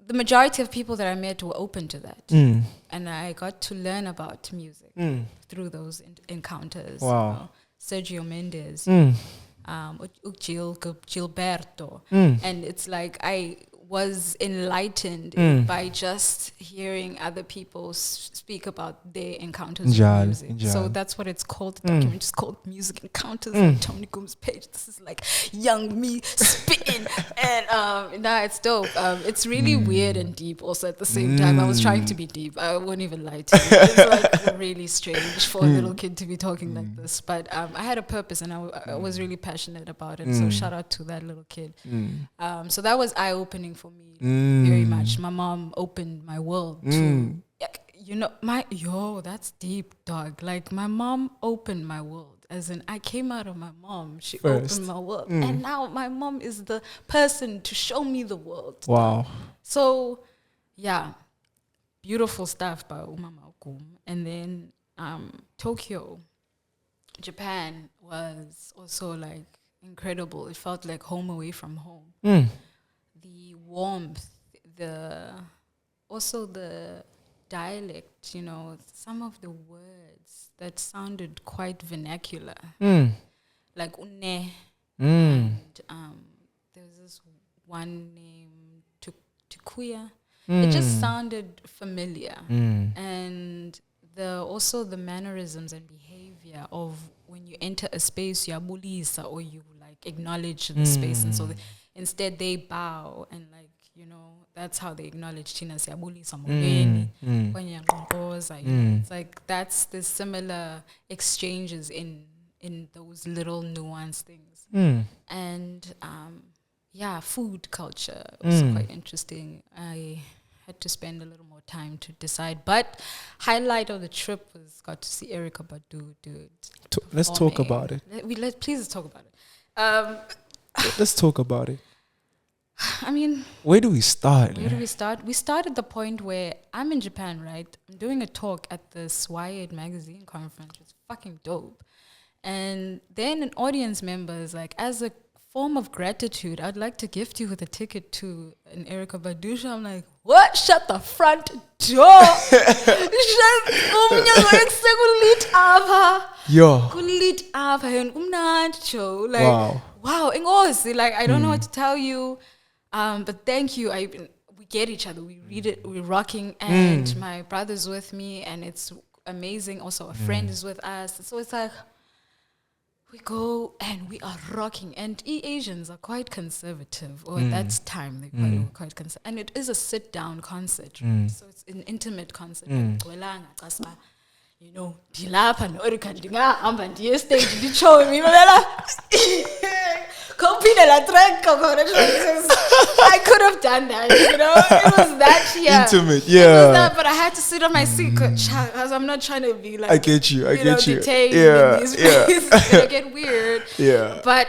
the majority of people that I met were open to that, and I got to learn about music through those encounters. Wow. You know? Sergio Mendes, Gilberto, and it's like I was enlightened by just hearing other people speak about their encounters with music. So that's what it's called. The document is called Music Encounters on Tony Goom's page. This is like young me spitting, and it's dope. It's really weird and deep also at the same time. I was trying to be deep. I won't even lie to you. It's like really strange for a little kid to be talking like this. But I had a purpose, and I was really passionate about it. So shout out to that little kid. So that was eye-opening for me very much. My mom opened my world to, you know, that's deep, dog. Like my mom opened my world, as in I came out of my mom. She opened my world, and now my mom is the person to show me the world. Wow. So, yeah, beautiful stuff by Umama Okum. And then Tokyo, Japan was also like incredible. It felt like home away from home. The warmth, also the dialect, you know, some of the words that sounded quite vernacular, like une, and there's this one named Tukuya. It just sounded familiar, and also the mannerisms and behavior of when you enter a space, you abulisa, or you like acknowledge the space, and so instead they bow, and like, you know, that's how they acknowledge Tina Siabulisa Mugeni, it's like that's the similar exchanges in those little nuanced things. And food culture also quite interesting. I had to spend a little more time to decide, but highlight of the trip was got to see Erykah Badu, dude. Let's talk about it. Please talk about it. Let's talk about it. I mean, where do we start? We start at the point where I'm in Japan, right? I'm doing a talk at this Wired magazine conference. It's fucking dope. And then an audience member is like, as a form of gratitude, I'd like to gift you with a ticket to an Erykah Badu show. I'm like, what? Shut the front door. Wow. Like, I don't know what to tell you. But thank you. We get each other. We read it. We're rocking, and my brother's with me, and it's amazing. Also, a friend is with us. So it's like we go and we are rocking. And Asians are quite conservative, or at that time they were quite conservative. And it is a sit-down concert, right? So it's an intimate concert. You know, dilapha no Erykah hamba ndiye stage ndicho ngimela la track. I could have done that, you know. It was that intimate, It was that, but I had to sit on my seat because I'm not trying to be like, I get you. detained in these places. It's gonna get weird. But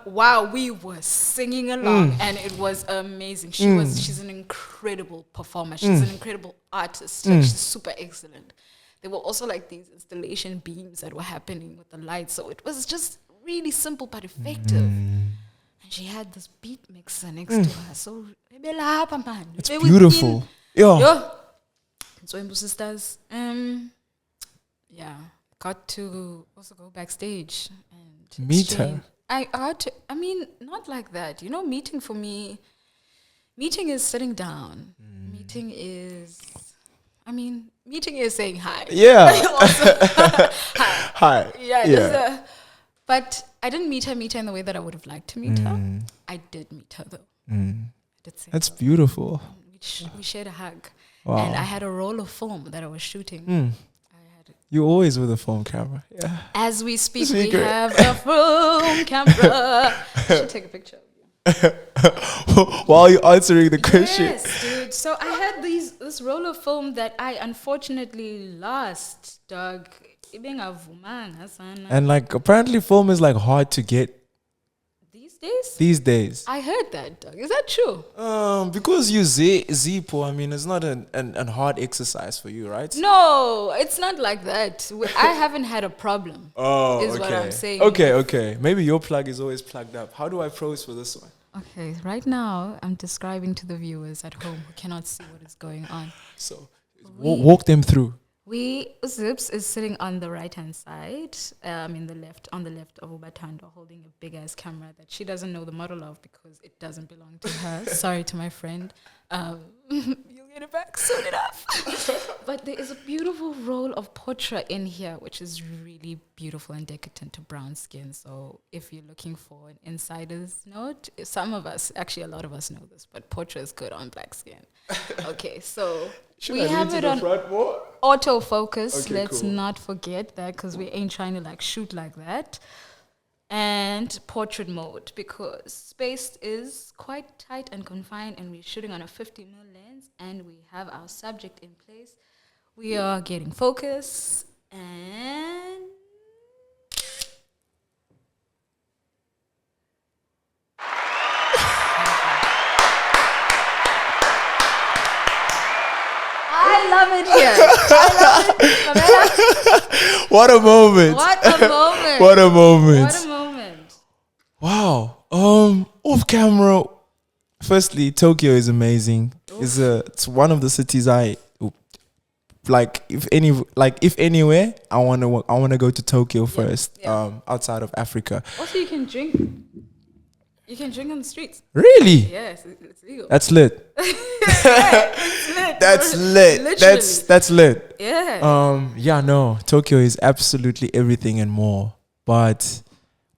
wow, we were singing along, and it was amazing. She's an incredible performer. She's an incredible artist. Like, she's super excellent. There were also like these installation beams that were happening with the lights. So it was just really simple but effective. And she had this beat mixer next to her. So it's beautiful. So Imbu Sisters, got to also go backstage and meet her. I mean, not like that. You know, meeting is sitting down. Meeting is saying hi. Yeah. Hi. Yeah. But I didn't meet her in the way that I would have liked to meet her. I did meet her though. That's beautiful. We shared a hug. Wow. And I had a roll of film that I was shooting. You always with a phone camera. Yeah. As we speak, we have a film camera. I should take a picture of you. While you're answering the question. Yes, dude. So I had this roll of film that I unfortunately lost, dog. And like apparently film is like hard to get These days. I heard that, dog. Is that true? Because you Zippo, I mean, it's not an hard exercise for you, right? No, it's not like that. I haven't had a problem. Oh, is what I'm saying. Okay. Maybe your plug is always plugged up. How do I pose for this one? Okay, right now I'm describing to the viewers at home who cannot see what is going on. So, walk them through. Zips is sitting on the right-hand side, on the left of Ubatando, holding a big-ass camera that she doesn't know the model of because it doesn't belong to her. Sorry to my friend. You'll get it back soon enough. But there is a beautiful roll of portrait in here, which is really beautiful and decadent to brown skin. So if you're looking for an insider's note, some of us, actually a lot of us know this, but portrait is good on black skin. Okay, so... Should I have it on autofocus. Okay, Let's cool. not forget that because we ain't trying to like shoot like that. And portrait mode because space is quite tight and confined and we're shooting on a 50mm lens and we have our subject in place. We are getting focus and... I love it here. I love it. What a moment. What a moment. What a moment. What a moment. Wow. Off camera. Firstly, Tokyo is amazing. It's one of the cities I like. If anywhere, I wanna go to Tokyo first. Yeah. Outside of Africa. Also, you can drink. You can drink on the streets. Really? Yes, it's legal. That's lit. It's lit. That's lit. Literally. That's lit. Yeah. No. Tokyo is absolutely everything and more. But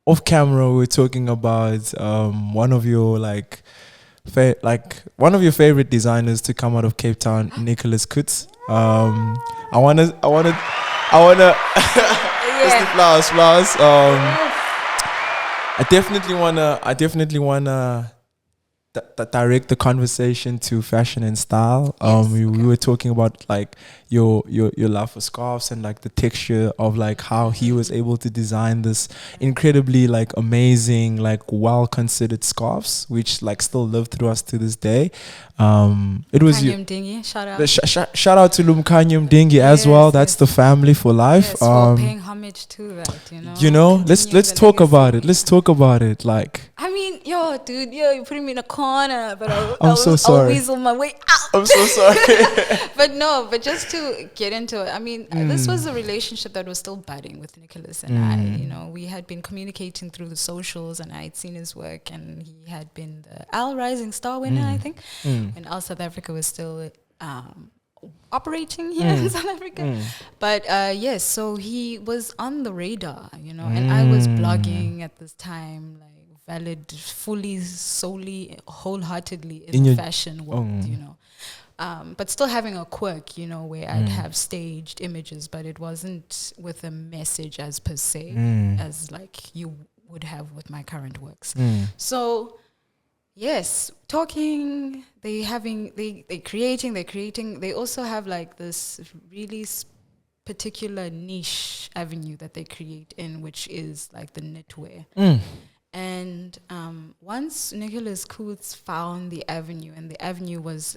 off camera, we're talking about one of your one of your favorite designers to come out of Cape Town, Nicholas Kutz. I wanna. Just the flowers. Yes. I definitely wanna direct the conversation to fashion and style. We were talking about like your love for scarves and like the texture of like how he was able to design this incredibly like amazing, like well considered scarves, which like still live through us to this day. It was Dingy, shout out. Shout out to Lumkanyum Dingy as well. That's the family for life. Yes, for paying homage to that, let's talk about it. Let's talk about it. Like, I mean, dude, you're putting me in a corner, but I'm so sorry. Always on my way out. I'm so sorry. but just to get into it, I mean, this was a relationship that was still budding with Nicholas and I. We had been communicating through the socials, and I had seen his work, and he had been the Al Rising Star winner, I think, when Al South Africa was still operating here in South Africa. But yes, so he was on the radar, and I was blogging at this time, like valid, fully, solely, wholeheartedly in the fashion world, but still having a quirk, where I'd have staged images, but it wasn't with a message as per se as like you would have with my current works. So yes, talking, they creating, they also have like this really particular niche avenue that they create in, which is like the knitwear. And once Nicholas Kutz found the avenue, and the avenue was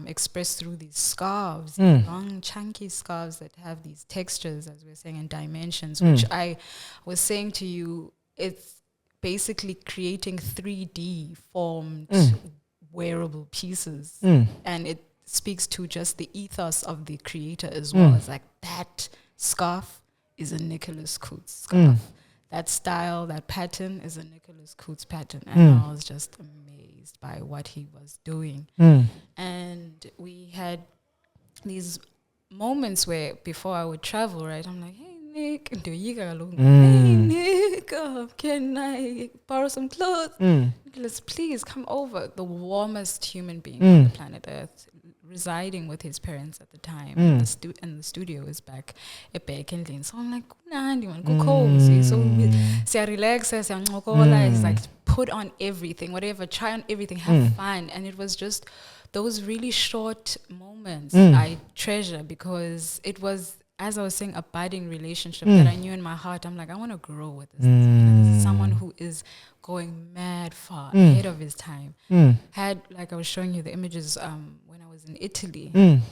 expressed through these scarves, long, chunky scarves that have these textures, as we were saying, and dimensions, which I was saying to you, it's basically creating 3D formed wearable pieces. And it speaks to just the ethos of the creator as well. It's like that scarf is a Nicholas Kutz scarf. That style, that pattern is a Nicholas Kutz pattern. And I was just amazed by what he was doing. And we had these moments where before I would travel, right, I'm like, hey, Nick, hey, Nick, can I borrow some clothes? Nicholas, please come over. The warmest human being on the planet Earth, residing with his parents at the time, and the studio is back at Bekenlin. So I'm like, Nandi, man, go cozy. So we relax, it's like put on everything, whatever, try on everything, have fun. And it was just those really short moments I treasure, because it was, as I was saying, a budding relationship that I knew in my heart. I'm like, I want to grow with this. This is someone who is going mad far ahead of his time. Had, like I was showing you the images when I was in Italy in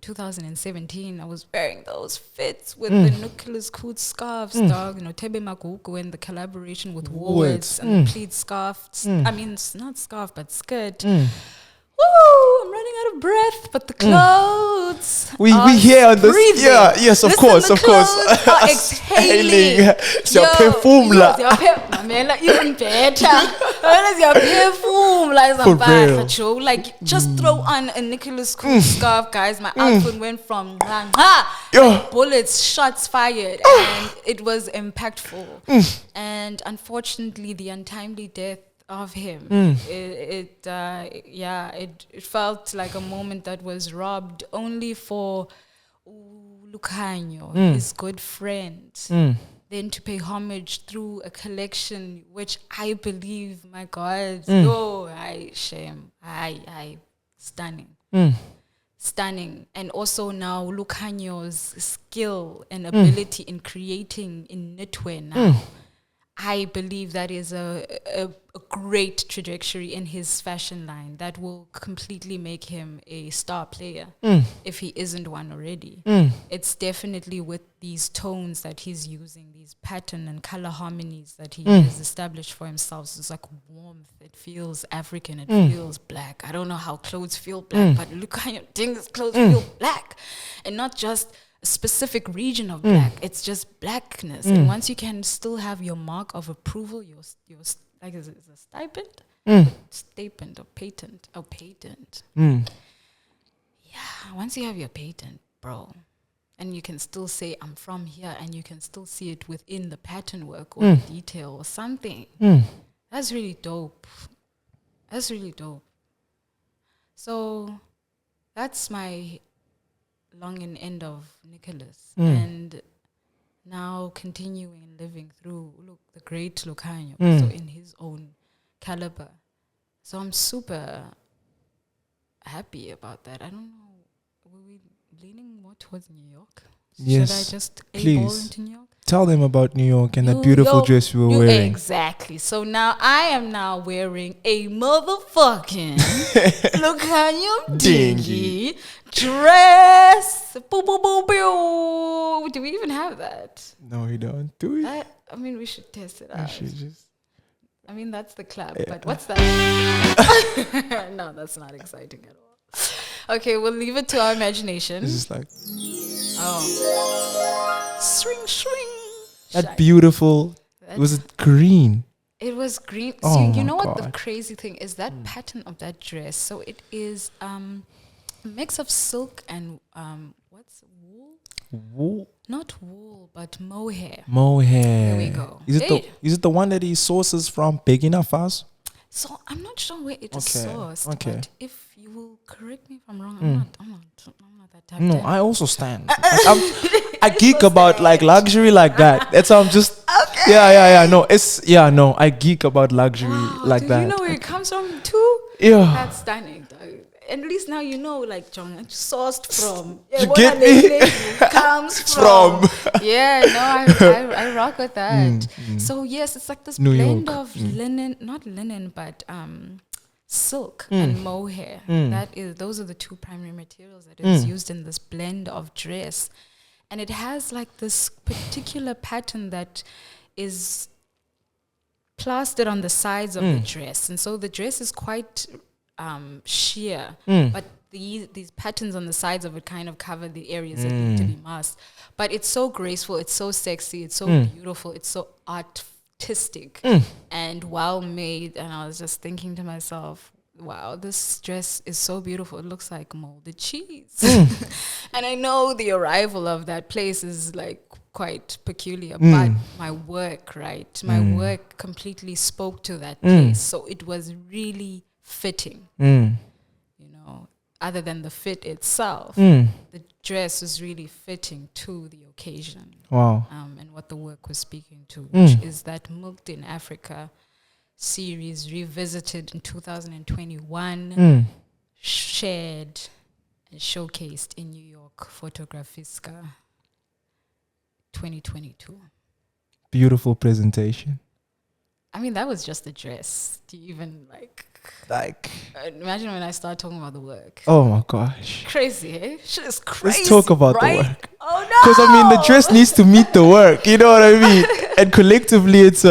2017. I was wearing those fits with the Nicholas Coote scarves, dog. You know, Tebe Magugu, and the collaboration with Woolworths and the pleat scarf. I mean, it's not scarf but skirt. Woo! I'm running out of breath, but the clothes. We here on this. breathing. Yeah, yes, of course, the of course. clothes are exhaling. Your perfume la. Mamela, even better. Where's your perfume? Like, For real. Joe. Like, just throw on a Nicholas Coote scarf, guys. My outfit went from bullets, shots fired, and it was impactful. And unfortunately, the untimely death of him, it felt like a moment that was robbed only for Lukhanyo, his good friend, then to pay homage through a collection which I believe, my God, stunning. And also now Lukhanyo's skill and ability in creating in knitwear now, I believe that is a great trajectory in his fashion line that will completely make him a star player if he isn't one already. It's definitely with these tones that he's using, these pattern and color harmonies that he has established for himself. So it's like warmth. It feels African. It feels black. I don't know how clothes feel black, but look how your things clothes feel black, and not just specific region of black. It's just blackness. And once you can still have your mark of approval, your like, is it a stipend? Stipend or patent? Oh, patent. Yeah, once you have your patent, bro, and you can still say I'm from here, and you can still see it within the pattern work or the detail or something. That's really dope. That's really dope. So that's my long and end of Nicholas, and now continuing living through the great Lukhanyo, so in his own caliber. So I'm super happy about that. I don't know, were we leaning more towards New York? Yes, should I just please A-ball into New York? Tell them about New York and that beautiful dress you were wearing. Exactly. So now I am now wearing a motherfucking Lukhanyo dingy dress. Boo, boo, boo, boo. Do we even have that? No, we don't. Do we? I mean, we should test it out. We should just. I mean, that's the club, Yeah. but what's that? No, that's not exciting at all. Okay, we'll leave it to our imagination. It's just like Swing, swing. that beautiful. Was it green? It was green. Oh So you my know what the God. crazy thing is? That pattern of that dress. So it is a mix of silk and what's wool? Wool. Not wool, but mohair. Mohair. There we go. Is it the one that he sources from Burkina Faso? So I'm not sure where it is Okay, sourced. okay. But if you will correct me if I'm wrong, I'm not that type. No, I also stand. I geek about like luxury like that. That's how I'm just. Okay. Yeah. No, I geek about luxury like do that. you know where it comes from too? Yeah. That's stunning. At least now you know, like, John, sourced from. You get me? Comes from. Yeah, no, I rock with that. Mm. So yes, it's like this New blend York. of linen, not linen, but silk and mohair. Those are the two primary materials that is used in this blend of dress, and it has like this particular pattern that is plastered on the sides of the dress, and so the dress is quite sheer, but these patterns on the sides of it kind of cover the areas that need to be masked. But it's so graceful, it's so sexy, it's so beautiful, it's so artistic and well made. And I was just thinking to myself, wow, this dress is so beautiful. It looks like molded cheese. And I know the arrival of that place is like quite peculiar, but my work completely spoke to that place. So it was really fitting, you know, other than the fit itself. The dress was really fitting to the occasion. Wow. And what the work was speaking to, which is that Milked in Africa series revisited in 2021, shared and showcased in New York, 2022. Beautiful presentation. I mean, that was just a dress. Do you even like imagine when I start talking about the work? Oh my gosh. Crazy, eh? Shit is crazy. Let's talk about right? the work. Oh no! Because I mean, the dress needs to meet the work. You know what I mean? And collectively, it's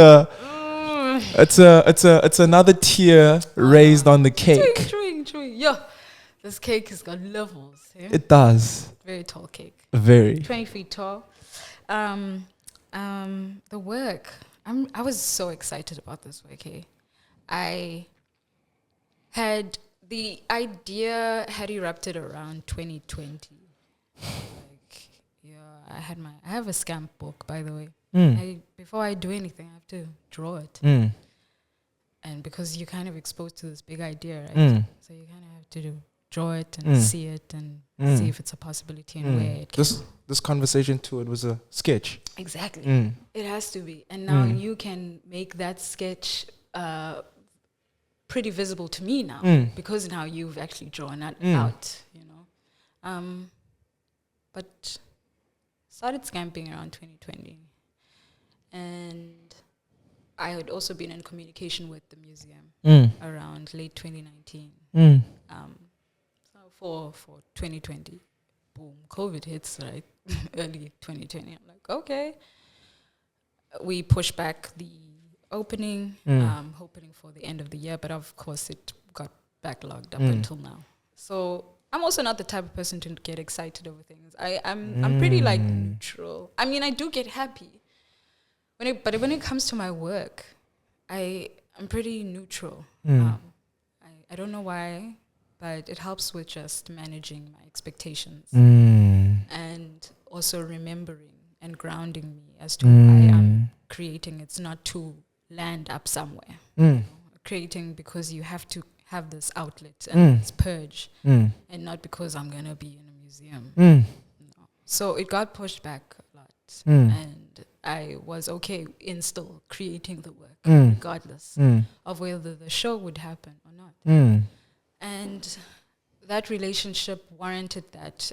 another tier raised on the cake. Chewing. Yo, this cake has got levels. Yeah? It does. Very tall cake. Very. 20 feet tall. The work. I was so excited about this work. Hey, I had the idea had erupted around 2020. Like, yeah, I have a scamp book, by the way. Before I do anything, I have to draw it. And because you're kind of exposed to this big idea, right? So you kind of have to draw it and see it and see if it's a possibility and where it can. This conversation too, it was a sketch. Exactly. It has to be. And now you can make that sketch pretty visible to me now because now you've actually drawn that out, you know. But started scamping around 2020. And I had also been in communication with the museum around late 2019. So for 2020, boom, COVID hits, right? Early 2020. I'm like, okay. We pushed back the opening, hoping for the end of the year, but of course it got backlogged up until now. So I'm also not the type of person to get excited over things. I'm pretty like neutral. I mean, I do get happy. But when it comes to my work, I'm pretty neutral. I don't know why, but it helps with just managing my expectations and also remembering and grounding me as to why I'm creating. It's not to land up somewhere. Creating because you have to have this outlet and this purge, and not because I'm going to be in a museum. No. So it got pushed back a lot. And I was okay in still creating the work, regardless of whether the show would happen or not. And that relationship warranted that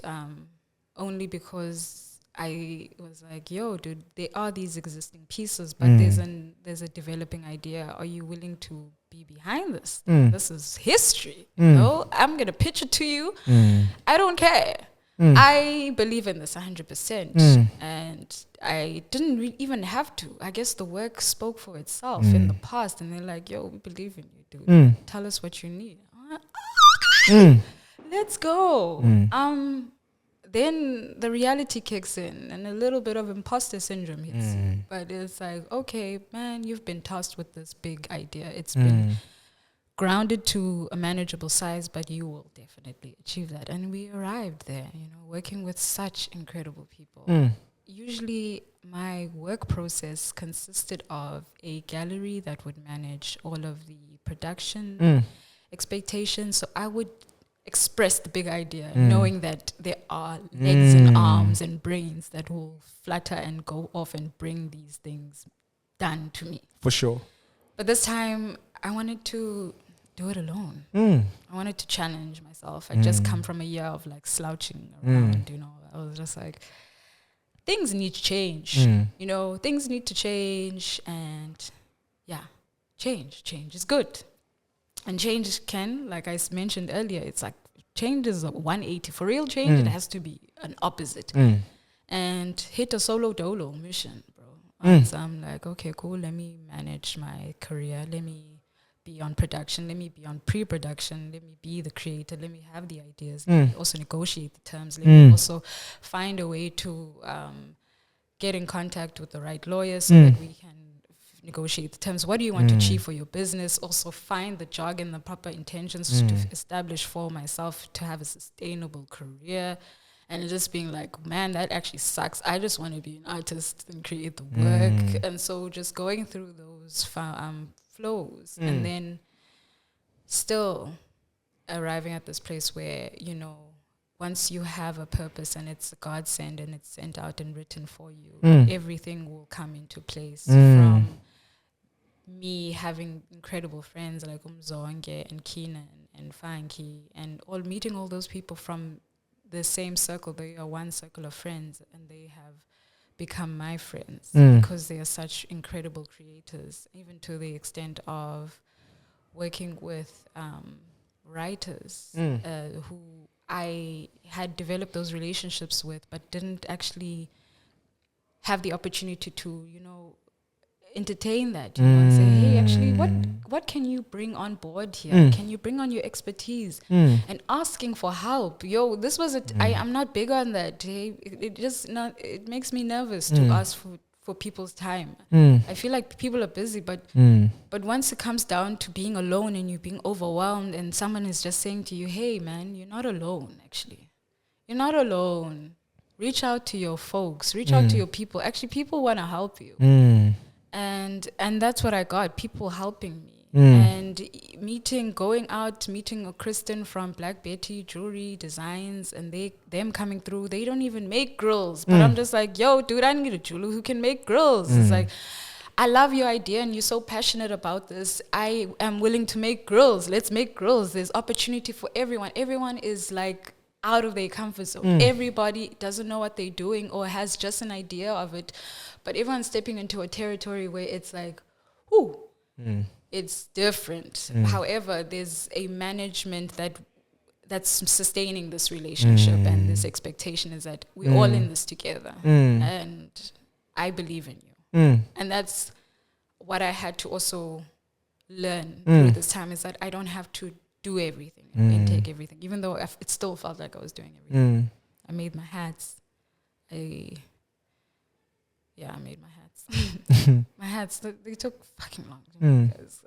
only because I was like, yo, dude, there are these existing pieces, but there's a developing idea. Are you willing to be behind this? This is history. You know? I'm going to pitch it to you. I don't care. I believe in this 100%. And I didn't even have to. I guess the work spoke for itself in the past. And they're like, yo, we believe in you, dude. Tell us what you need. Let's go. Then the reality kicks in and a little bit of imposter syndrome hits you. But it's like, okay, man, you've been tasked with this big idea. It's been grounded to a manageable size, but you will definitely achieve that. And we arrived there, you know, working with such incredible people. Usually my work process consisted of a gallery that would manage all of the production expectations. So I would express the big idea, knowing that there are legs and arms and brains that will flutter and go off and bring these things done to me. For sure. But this time, I wanted to do it alone. I wanted to challenge myself. I just come from a year of like slouching around, you know. I was just like, things need to change. You know, things need to change. And yeah, change is good. And change can, like I mentioned earlier, it's like change is a 180. For real change, it has to be an opposite. And hit a solo dolo mission, bro. So I'm like, okay, cool. Let me manage my career. Let me be on production. Let me be on pre-production. Let me be the creator. Let me have the ideas. Let me also negotiate the terms. Let me also find a way to get in contact with the right lawyers so that we can negotiate the terms. What do you want to achieve for your business? Also find the jargon, the proper intentions to establish for myself to have a sustainable career. And just being like, man, that actually sucks. I just want to be an artist and create the work. And so just going through those flows and then still arriving at this place where, you know, once you have a purpose and it's a godsend and it's sent out and written for you, everything will come into place from me having incredible friends like Umzonge and Keenan and Fanky and all meeting all those people from the same circle. They are one circle of friends and they have become my friends Mm. because they are such incredible creators, even to the extent of working with writers who I had developed those relationships with, but didn't actually have the opportunity to, entertain that, and say, hey, actually, what can you bring on board here? Can you bring on your expertise? And asking for help. Yo, this was I'm not big on that. Hey, it makes me nervous to ask for people's time. I feel like people are busy, but once it comes down to being alone and you being overwhelmed and someone is just saying to you, hey man, you're not alone. Actually, you're not alone. Reach out to your folks, reach out to your people. Actually, people want to help you. And that's what I got, people helping me. And going out, meeting a Kristen from Black Betty Jewelry Designs, and them coming through. They don't even make grills, but I'm just like, yo, dude, I need a jeweler who can make grills. It's like, I love your idea and you're so passionate about this. I am willing to make grills. Let's make grills. There's opportunity for everyone. Everyone is like out of their comfort zone. Everybody doesn't know what they're doing or has just an idea of it, but everyone's stepping into a territory where it's like, ooh, it's different. However, there's a management that's sustaining this relationship, and this expectation is that we're all in this together, and I believe in you. And that's what I had to also learn through this time, is that I don't have to do everything and take everything, even though it still felt like I was doing everything. I made my hats. I made my hats. My hats, they took fucking long because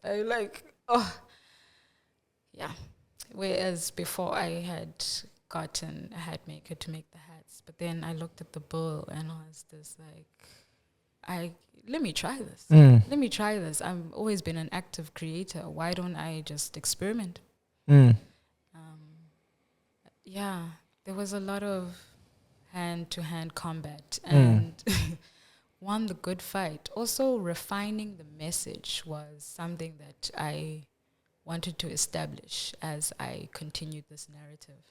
whereas before I had gotten a hat maker to make the hats, but then I looked at the bill and I was just like, let me try this. Let me try this. I've always been an active creator. Why don't I just experiment? There was a lot of hand-to-hand combat and won the good fight. Also, refining the message was something that I wanted to establish as I continued this narrative,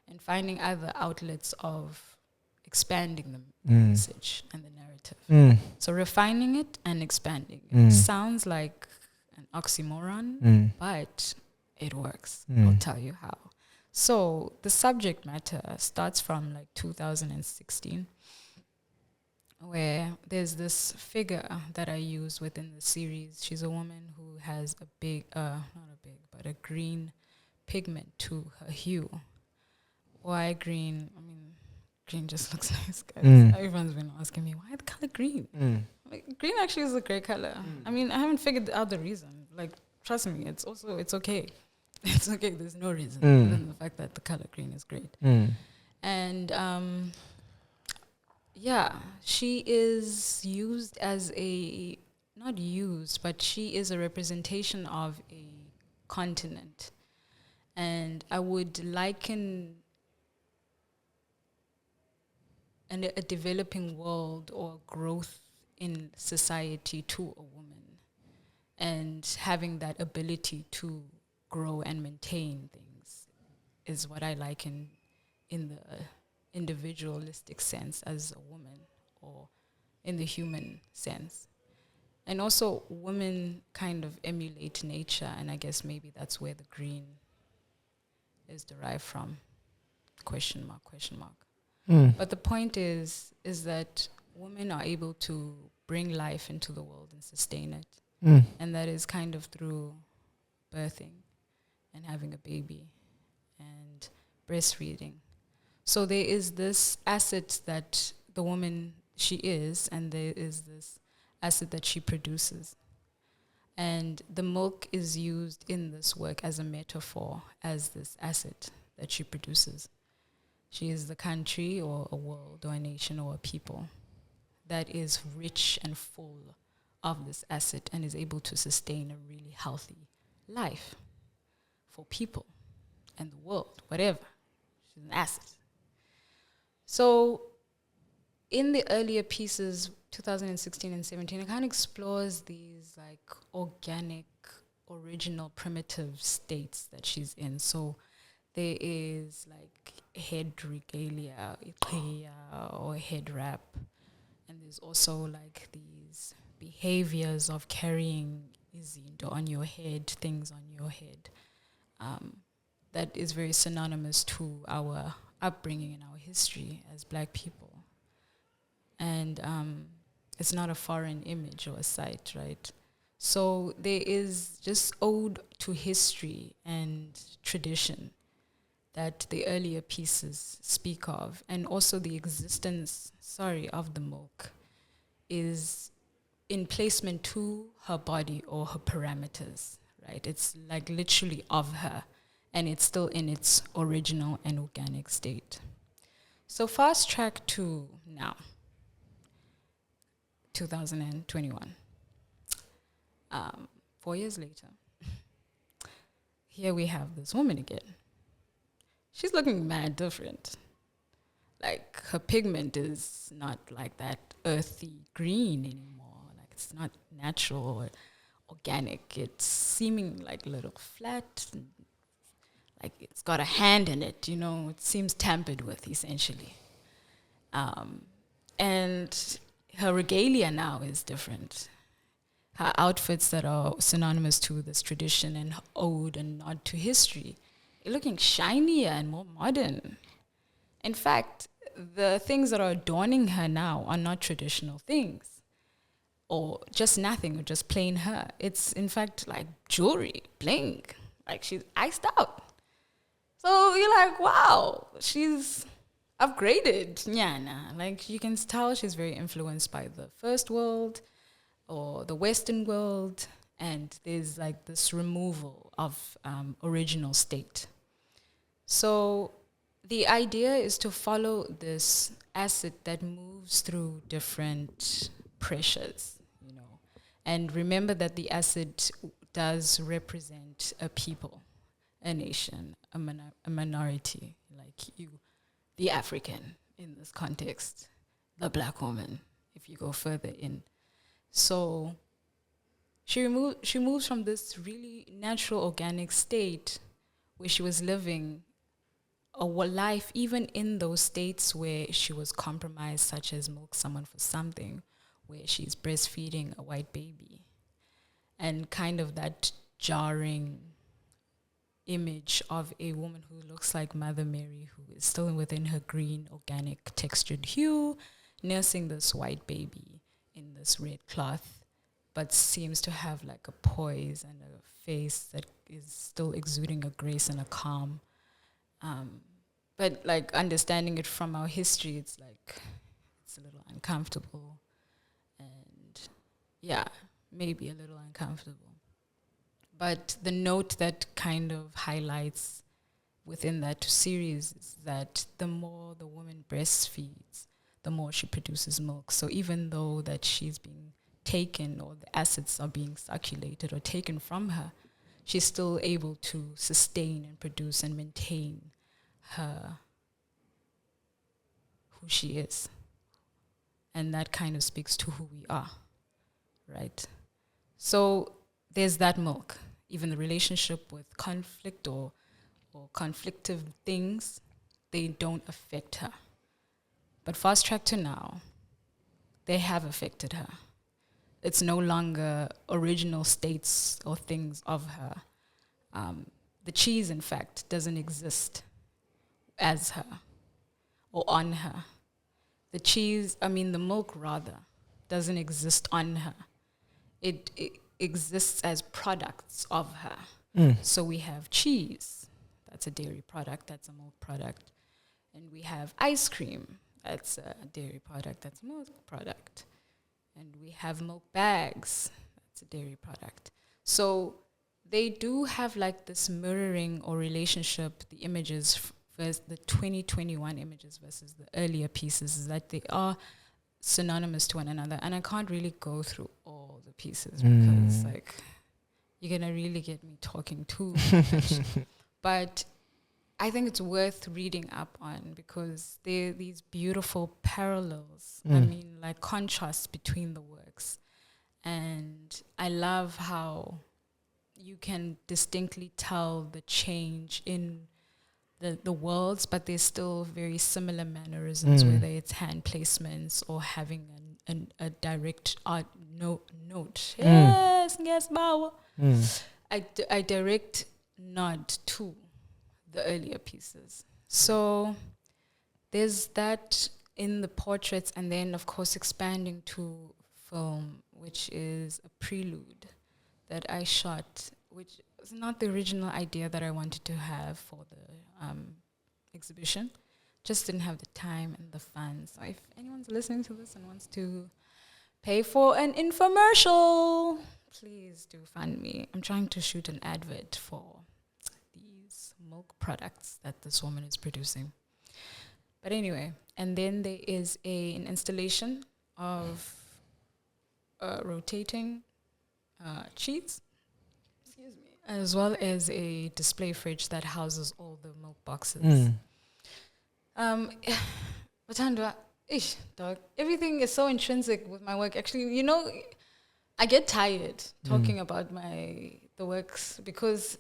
and finding other outlets of expanding the message and the narrative. So refining it and expanding it sounds like an oxymoron, but it works. I'll tell you how. So the subject matter starts from like 2016, where there's this figure that I use within the series. She's a woman who has a green pigment to her hue. Why green? I mean, green just looks nice, guys. Everyone's been asking me, why the color green? Like, green actually is a great color. I mean, I haven't figured out the reason. Like, trust me, it's okay. It's okay. There's no reason other than the fact that the color green is great. And she is used as but she is a representation of a continent. And I would liken a developing world or growth in society to a woman, and having that ability to grow and maintain things is what I liken in the individualistic sense as a woman, or in the human sense. And also, women kind of emulate nature, and I guess maybe that's where the green is derived from. Question mark. But the point is that women are able to bring life into the world and sustain it. And that is kind of through birthing and having a baby and breastfeeding. So there is this asset that the woman she is, and there is this asset that she produces. And the milk is used in this work as a metaphor, as this asset that she produces. She is the country or a world or a nation or a people that is rich and full of this asset and is able to sustain a really healthy life for people and the world, whatever. She's an asset. So in the earlier pieces, 2016 and 17, it kind of explores these like organic, original, primitive states that she's in. So there is like head regalia, or head wrap, And there's also like these behaviors of carrying izinto on your head, things on your head, that is very synonymous to our upbringing and our history as Black people. And it's not a foreign image or a sight, right? So there is just ode to history and tradition that the earlier pieces speak of, and also the existence, of the milk is in placement to her body or her parameters, right? It's like literally of her, and it's still in its original and organic state. So fast track to now, 2021. 4 years later, here we have this woman again. She's looking mad different. Like, her pigment is not like that earthy green anymore. Like, it's not natural or organic. It's seeming like a little flat. Like, it's got a hand in it, It seems tampered with, essentially. And her regalia now is different. Her outfits that are synonymous to this tradition and ode and nod to history are looking shinier and more modern. In fact, the things that are adorning her now are not traditional things, or just nothing, or just plain her. It's, in fact, like jewelry, bling. Like, she's iced out. So you're like, wow, she's upgraded. Nyana. Like, you can tell she's very influenced by the first world or the Western world, and there's like this removal of original state. So the idea is to follow this acid that moves through different pressures, and remember that the acid does represent a people, a nation, a minority, like you, the African in this context, the Black woman, if you go further in. So she moves from this really natural, organic state where she was living a life, even in those states where she was compromised, such as milk someone for something, where she's breastfeeding a white baby, and kind of that jarring image of a woman who looks like Mother Mary, who is still within her green, organic, textured hue, nursing this white baby in this red cloth, but seems to have like a poise and a face that is still exuding a grace and a calm. But like understanding it from our history, it's like, it's a little uncomfortable, and yeah, maybe a little uncomfortable. But the note that kind of highlights within that series is that the more the woman breastfeeds, the more she produces milk. So even though that she's being taken, or the acids are being circulated or taken from her, she's still able to sustain and produce and maintain her, who she is. And that kind of speaks to who we are, right? So there's that milk. Even the relationship with conflict or conflictive things, they don't affect her. But fast track to now, they have affected her. It's no longer original states or things of her. The cheese, in fact, doesn't exist as her or on her. The milk rather, doesn't exist on her. It exists as products of her. So we have cheese, that's a dairy product, that's a milk product. And we have ice cream, that's a dairy product, that's a milk product. And we have milk bags, that's a dairy product. So they do have like this mirroring or relationship, the images versus the 2021 images versus the earlier pieces, is that they are synonymous to one another. And I can't really go through all the pieces because like you're gonna really get me talking too much. But I think it's worth reading up on because there are these beautiful parallels. I mean, like contrasts between the works. And I love how you can distinctly tell the change in the worlds, but there's still very similar mannerisms, whether it's hand placements or having a direct note. Yes, Bauer. I direct nod to the earlier pieces. So there's that in the portraits, and then of course expanding to film, which is a prelude that I shot, which was not the original idea that I wanted to have for the exhibition. Just didn't have the time and the funds. So if anyone's listening to this and wants to pay for an infomercial, please do fund me. I'm trying to shoot an advert for these milk products that this woman is producing. But anyway, and then there is an installation of rotating cheese, excuse me, as well as a display fridge that houses all the milk boxes. Dog, everything is so intrinsic with my work. Actually, I get tired talking about the works, because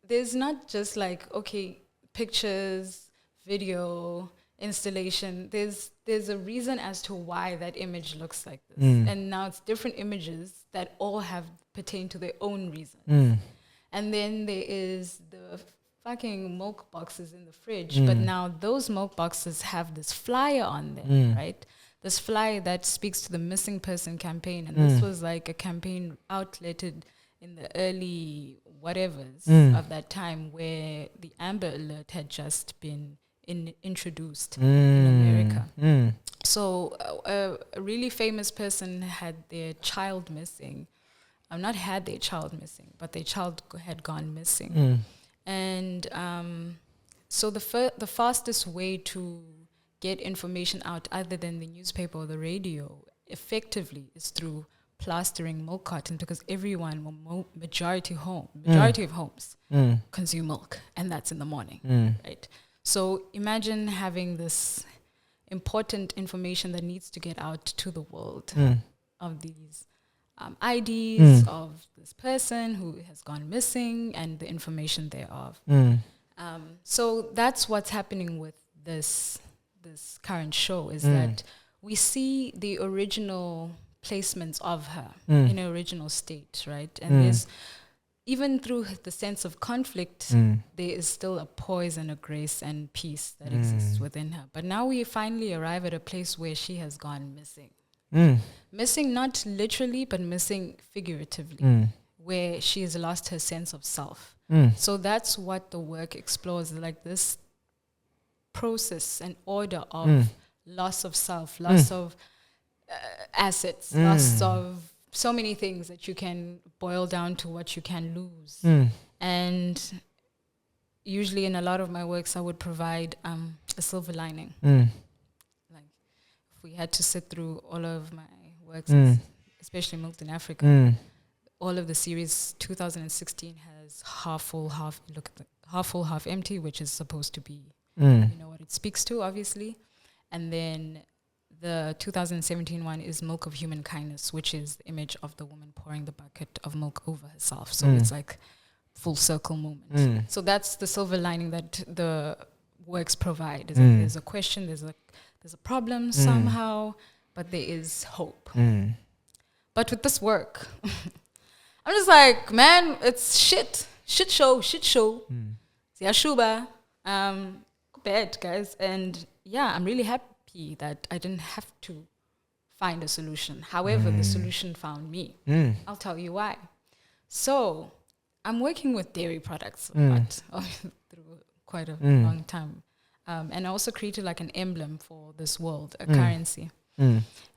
there's not just like, okay, pictures, video, installation. There's a reason as to why that image looks like this. And now it's different images that all pertain to their own reason. And then there is the fucking milk boxes in the fridge, but now those milk boxes have this flyer on them, right? This flyer that speaks to the missing person campaign, and this was like a campaign outletted in the early whatevers of that time, where the Amber Alert had just been introduced in America. So a really famous person had their child missing. Not had their child missing, but their child had gone missing. And so the fastest way to get information out, other than the newspaper or the radio, effectively is through plastering milk cartons, because everyone, majority of homes consume milk, and that's in the morning, right? So imagine having this important information that needs to get out to the world of these IDs of this person who has gone missing and the information thereof. So that's what's happening with this current show, is that we see the original placements of her in her original state, right? And there's, even through the sense of conflict, there is still a poise and a grace and peace that exists within her. But now we finally arrive at a place where she has gone missing. Missing not literally, but missing figuratively, where she has lost her sense of self. So that's what the work explores, like this process and order of loss of self, loss of assets, loss of so many things that you can boil down to what you can lose. And usually in a lot of my works, I would provide a silver lining. Like, if we had to sit through all of my works, especially Milked in Africa, all of the series, 2016 has half full, half full, half empty, which is supposed to be, what it speaks to, obviously. And then the 2017 one is Milk of Human Kindness, which is the image of the woman pouring the bucket of milk over herself. So it's like full circle moment. So that's the silver lining that the works provide. Is that there's a question, there's a problem somehow, but there is hope. But with this work, I'm just like, man, it's shit show. Siyashuba, bad, guys. And yeah, I'm really happy that I didn't have to find a solution. However, the solution found me. I'll tell you why. So I'm working with dairy products but through quite a long time. And I also created like an emblem for this world, a currency.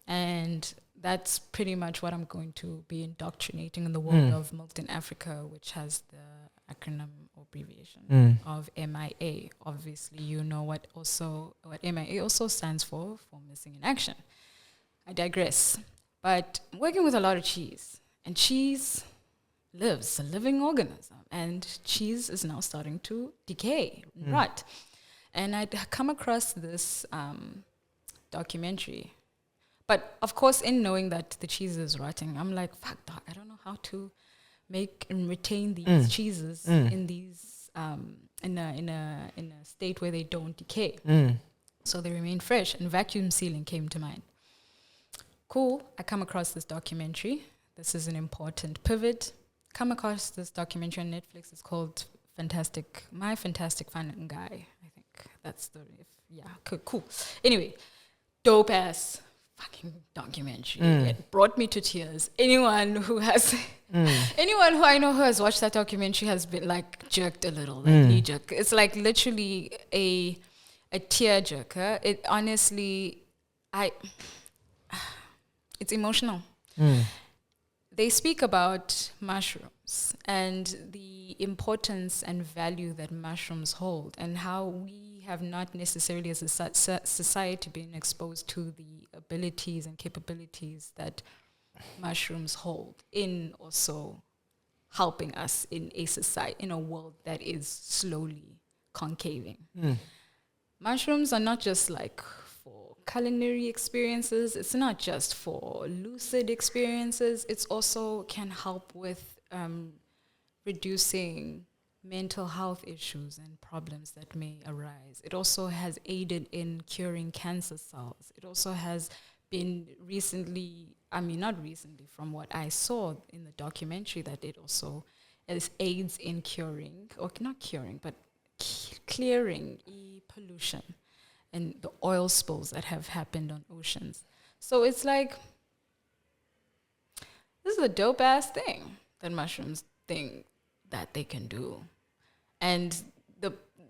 And that's pretty much what I'm going to be indoctrinating in the world of Milked in Africa, which has the acronym or abbreviation of MIA. Obviously, you know what MIA also stands for Missing in Action. I digress. But I'm working with a lot of cheese, and cheese lives, a living organism, and cheese is now starting to decay, rot. And I'd come across this documentary. But of course, in knowing that the cheese is rotting, I'm like, fuck, dog, I don't know how to make and retain these cheeses in these in a state where they don't decay, so they remain fresh. And vacuum sealing came to mind. cool. I come across this documentary. This is an important pivot. Come across this documentary on Netflix. It's called My Fantastic Fun Guy. I think that's cool. Anyway, dope ass fucking documentary. It brought me to tears. Anyone who I know who has watched that documentary has been like jerked a little, like knee jerk. It's like literally a tear jerker. It honestly, it's emotional. They speak about mushrooms and the importance and value that mushrooms hold, and how we have not necessarily as a society been exposed to the abilities and capabilities that mushrooms hold in also helping us in a society, in a world that is slowly concaving. Mushrooms are not just like for culinary experiences. It's not just for lucid experiences. It's also can help with reducing mental health issues and problems that may arise. It also has aided in curing cancer cells. It also has been not recently, from what I saw in the documentary, that it also aids in curing, or not curing, but clearing pollution and the oil spills that have happened on oceans. So it's like, this is a dope ass thing that mushrooms think that they can do. And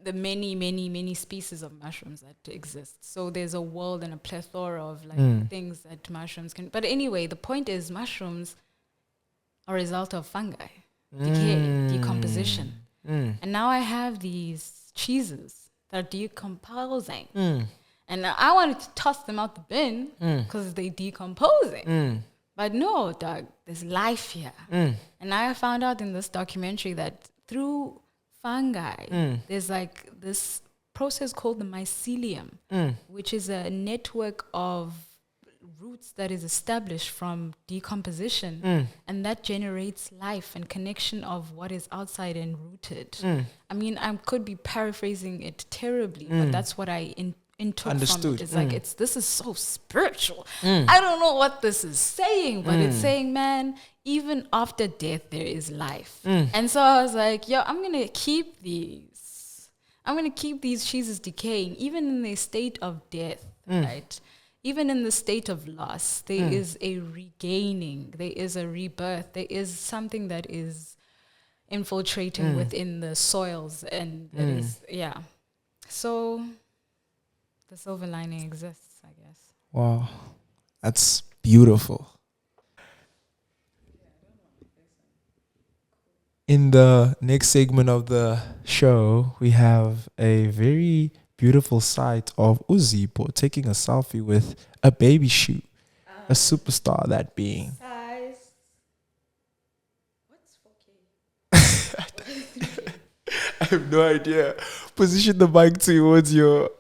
the many, many, many species of mushrooms that exist. So there's a world and a plethora of things that mushrooms can. But anyway, the point is mushrooms are a result of fungi, decay, decomposition. And now I have these cheeses that are decomposing. And I wanted to toss them out the bin because they're decomposing. But no, dog, there's life here. And I found out in this documentary that through fungi, there's like this process called the mycelium, which is a network of roots that is established from decomposition, and that generates life and connection of what is outside and rooted. I mean, I could be paraphrasing it terribly, but that's what I took from it. It's like, this is so spiritual. I don't know what this is saying, but it's saying, man, even after death there is life. And so I was like, yo, I'm gonna keep these cheeses decaying even in the state of death, right? Even in the state of loss, there is a regaining, there is a rebirth, there is something that is infiltrating within the soils, and that is so the silver lining exists, I guess. Wow, that's beautiful. In the next segment of the show, we have a very beautiful sight of Uzipo taking a selfie with a baby shoe, a superstar that being. Size. What's 4K? I have no idea. Position the mic towards your...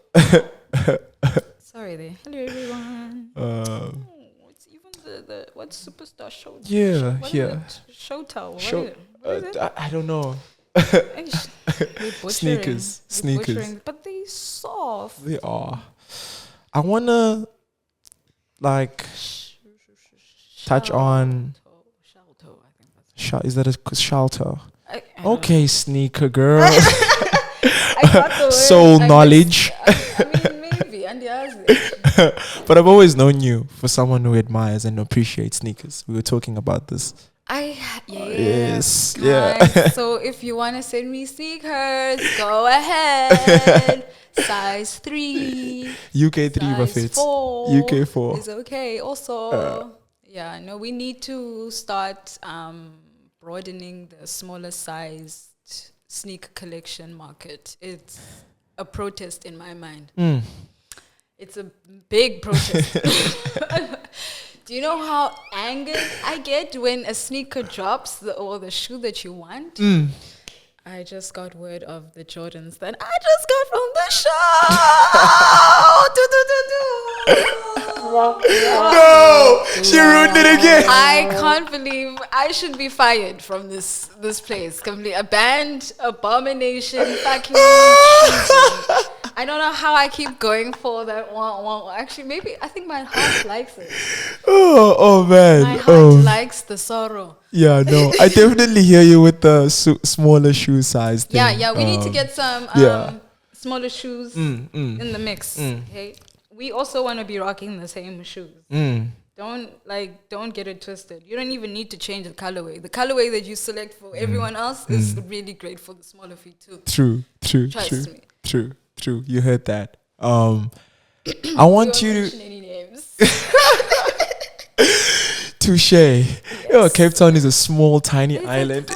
Sorry there. Hello everyone. It's even the what superstar show? Yeah, what yeah. Showtowel. What Show, is it? What is it? I don't know. Sneakers. But they soft. They are. I wanna touch on. Shalto, I think that's Is that a shalto? Okay, sneaker girl. I got the word. Soul knowledge. I mean, maybe. And But I've always known you for someone who admires and appreciates sneakers. We were talking about this. Yes. Yeah. So if you want to send me sneakers, go ahead. Size 3. UK 3 size 4. UK 4 is okay. Also, we need to start broadening the smaller sized sneaker collection market. It's a protest in my mind. It's a big protest. Do you know how angered I get when a sneaker drops or the shoe that you want? I just got word of the Jordans that I just got from the show. No, she ruined it again. I can't believe I should be fired from this place. Complete a banned abomination fucking cheating. I don't know how I keep going for that one. Actually, maybe I think my heart likes it. Oh man. My heart likes the sorrow. Yeah, no, I definitely hear you with the smaller shoe size thing. Yeah. We need to get some smaller shoes in the mix. Okay, we also want to be rocking the same shoes. Don't get it twisted. You don't even need to change the colorway. The colorway that you select for everyone else is really great for the smaller feet too. Trust me. True. You heard that. I want you to mention any names. Touche. Yes. Yo, Cape Town is a small, tiny island.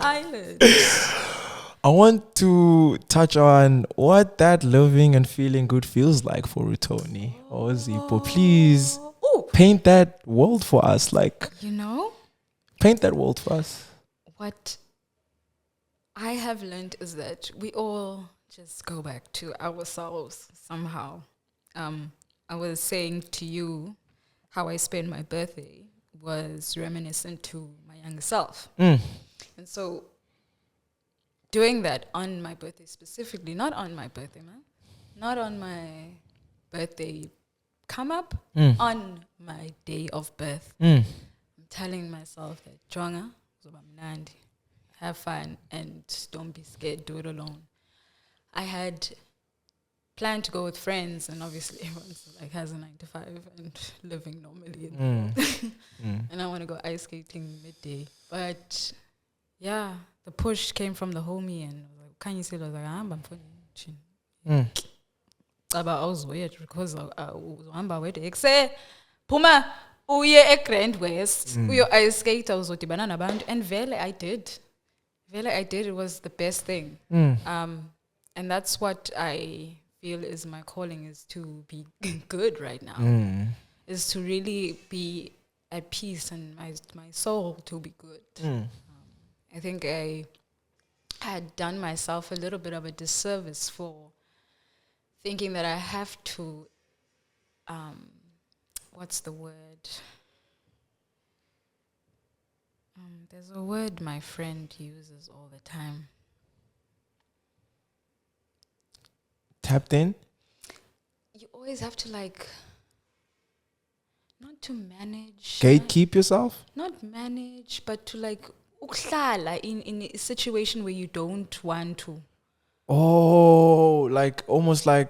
Island. I want to touch on what that living and feeling good feels like for Rutoni. Oh, Zippo, please paint that world for us. Paint that world for us. What I have learned is that we all just go back to ourselves somehow. I was saying to you how I spent my birthday was reminiscent to my younger self. And so doing that on my birthday specifically, not on my birthday, man. Not on my birthday come up, on my day of birth. I'm telling myself that Jonga, have fun and don't be scared, do it alone. I had planned to go with friends, and obviously everyone's has a 9 to 5 and living normally. And I want to go ice skating midday. But yeah, the push came from the homie, and I was like, can you see? I was like, I'm funny. I was weird because I was weird. Say, Puma, uye Grand West, uyo ice skate, I was with the banana band, and vele I did. It was the best thing. And that's what I feel is my calling, is to be good right now. Is to really be at peace, and my soul to be good. I think I had done myself a little bit of a disservice for thinking that I have to, what's the word? There's a word my friend uses all the time. Tapped in? You always have to not to manage. Gatekeep yourself? Not manage, but to uklala in a situation where you don't want to. Oh, almost no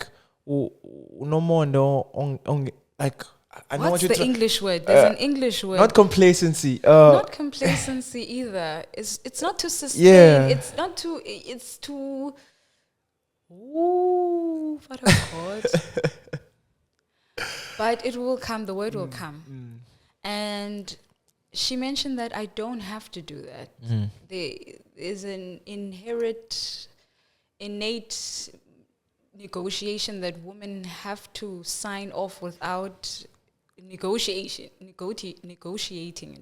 more I know What's what the English word? There's an English word. Not complacency. Not complacency either. It's not to sustain. Yeah. It's not to. It's to. Ooh, what a God. But it will come. The word will come. And she mentioned that I don't have to do that. There is an innate negotiation that women have to sign off without negotiating, in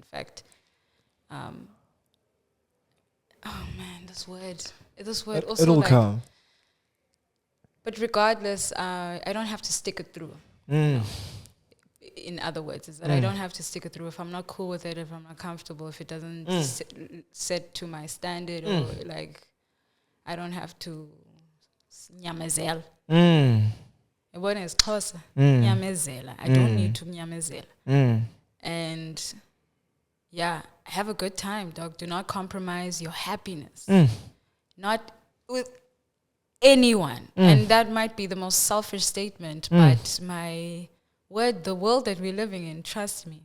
fact. Oh man, this word also it'll come. But regardless, I don't have to stick it through. In other words, is that I don't have to stick it through. If I'm not cool with it, if I'm not comfortable, if it doesn't set to my standard, or I don't have to nyamezela. Yabona isiXhosa nyamezela. I don't need to nyamezela. And yeah, have a good time, dog. Do not compromise your happiness. Not with anyone. And that might be the most selfish statement, but the world that we're living in, trust me.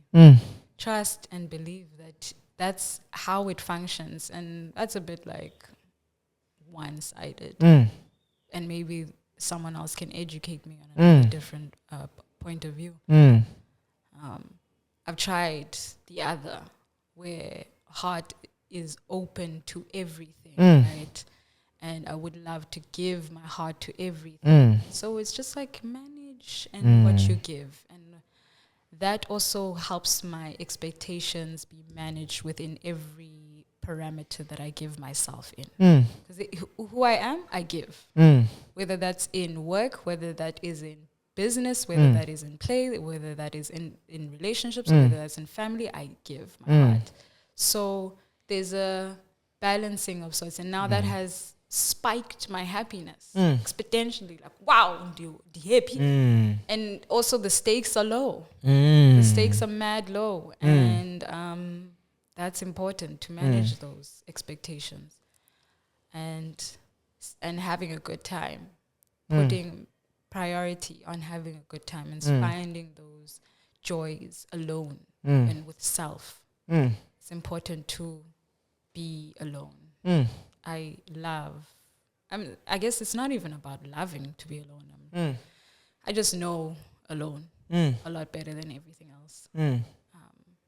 Trust and believe that that's how it functions. And that's a bit one-sided. And maybe someone else can educate me on a different point of view. I've tried the other, where heart is open to everything, right? And I would love to give my heart to everything. So it's just manage and what you give. And that also helps my expectations be managed within every parameter that I give myself in. Because who I am, I give. Whether that's in work, whether that is in business, whether that is in play, whether that is in relationships, whether that's in family, I give my heart. So there's a balancing of sorts. And now that has spiked my happiness exponentially. Like, wow, the happy. And also the stakes are low. The stakes are mad low. And that's important to manage those expectations. And having a good time. Putting priority on having a good time and finding those joys alone and with self. It's important to be alone. I guess it's not even about loving to be alone. I just know alone a lot better than everything else.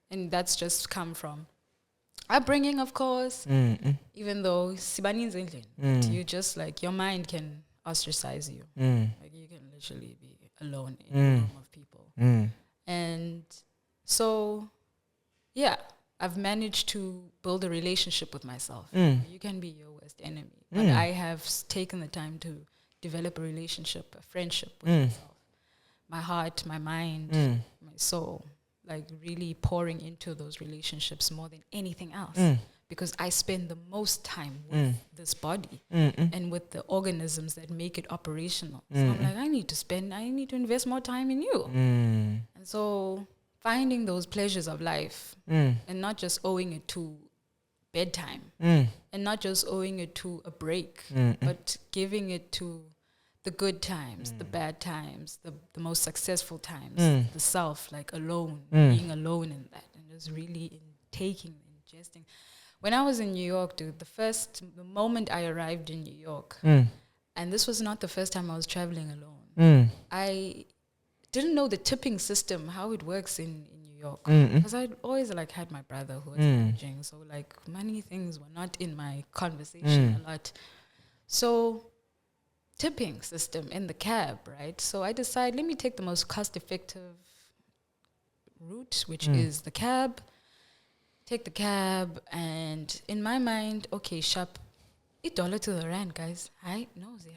And that's just come from upbringing, of course. Even though you just like, your mind can ostracize you. Like, you can literally be alone in a room of people. And so, yeah, I've managed to build a relationship with myself. You can be your worst enemy. But I have taken the time to develop a relationship, a friendship with myself. My heart, my mind, my soul. Like, really pouring into those relationships more than anything else. Because I spend the most time with this body and with the organisms that make it operational. So I'm like, I need to invest more time in you. And so finding those pleasures of life and not just owing it to bedtime and not just owing it to a break, but giving it to the good times, the bad times, the most successful times, the self, like alone, being alone in that, and just really ingesting. When I was in New York, dude, the moment I arrived in New York, and this was not the first time I was traveling alone, I didn't know the tipping system, how it works in New York. Because I'd always like had my brother who was managing, so like many things were not in my conversation a lot. So tipping system in the cab, right? So I decided, let me take the most cost-effective route, which is the cab. Take the cab, and in my mind, okay, sharp, $1 to the rand, guys.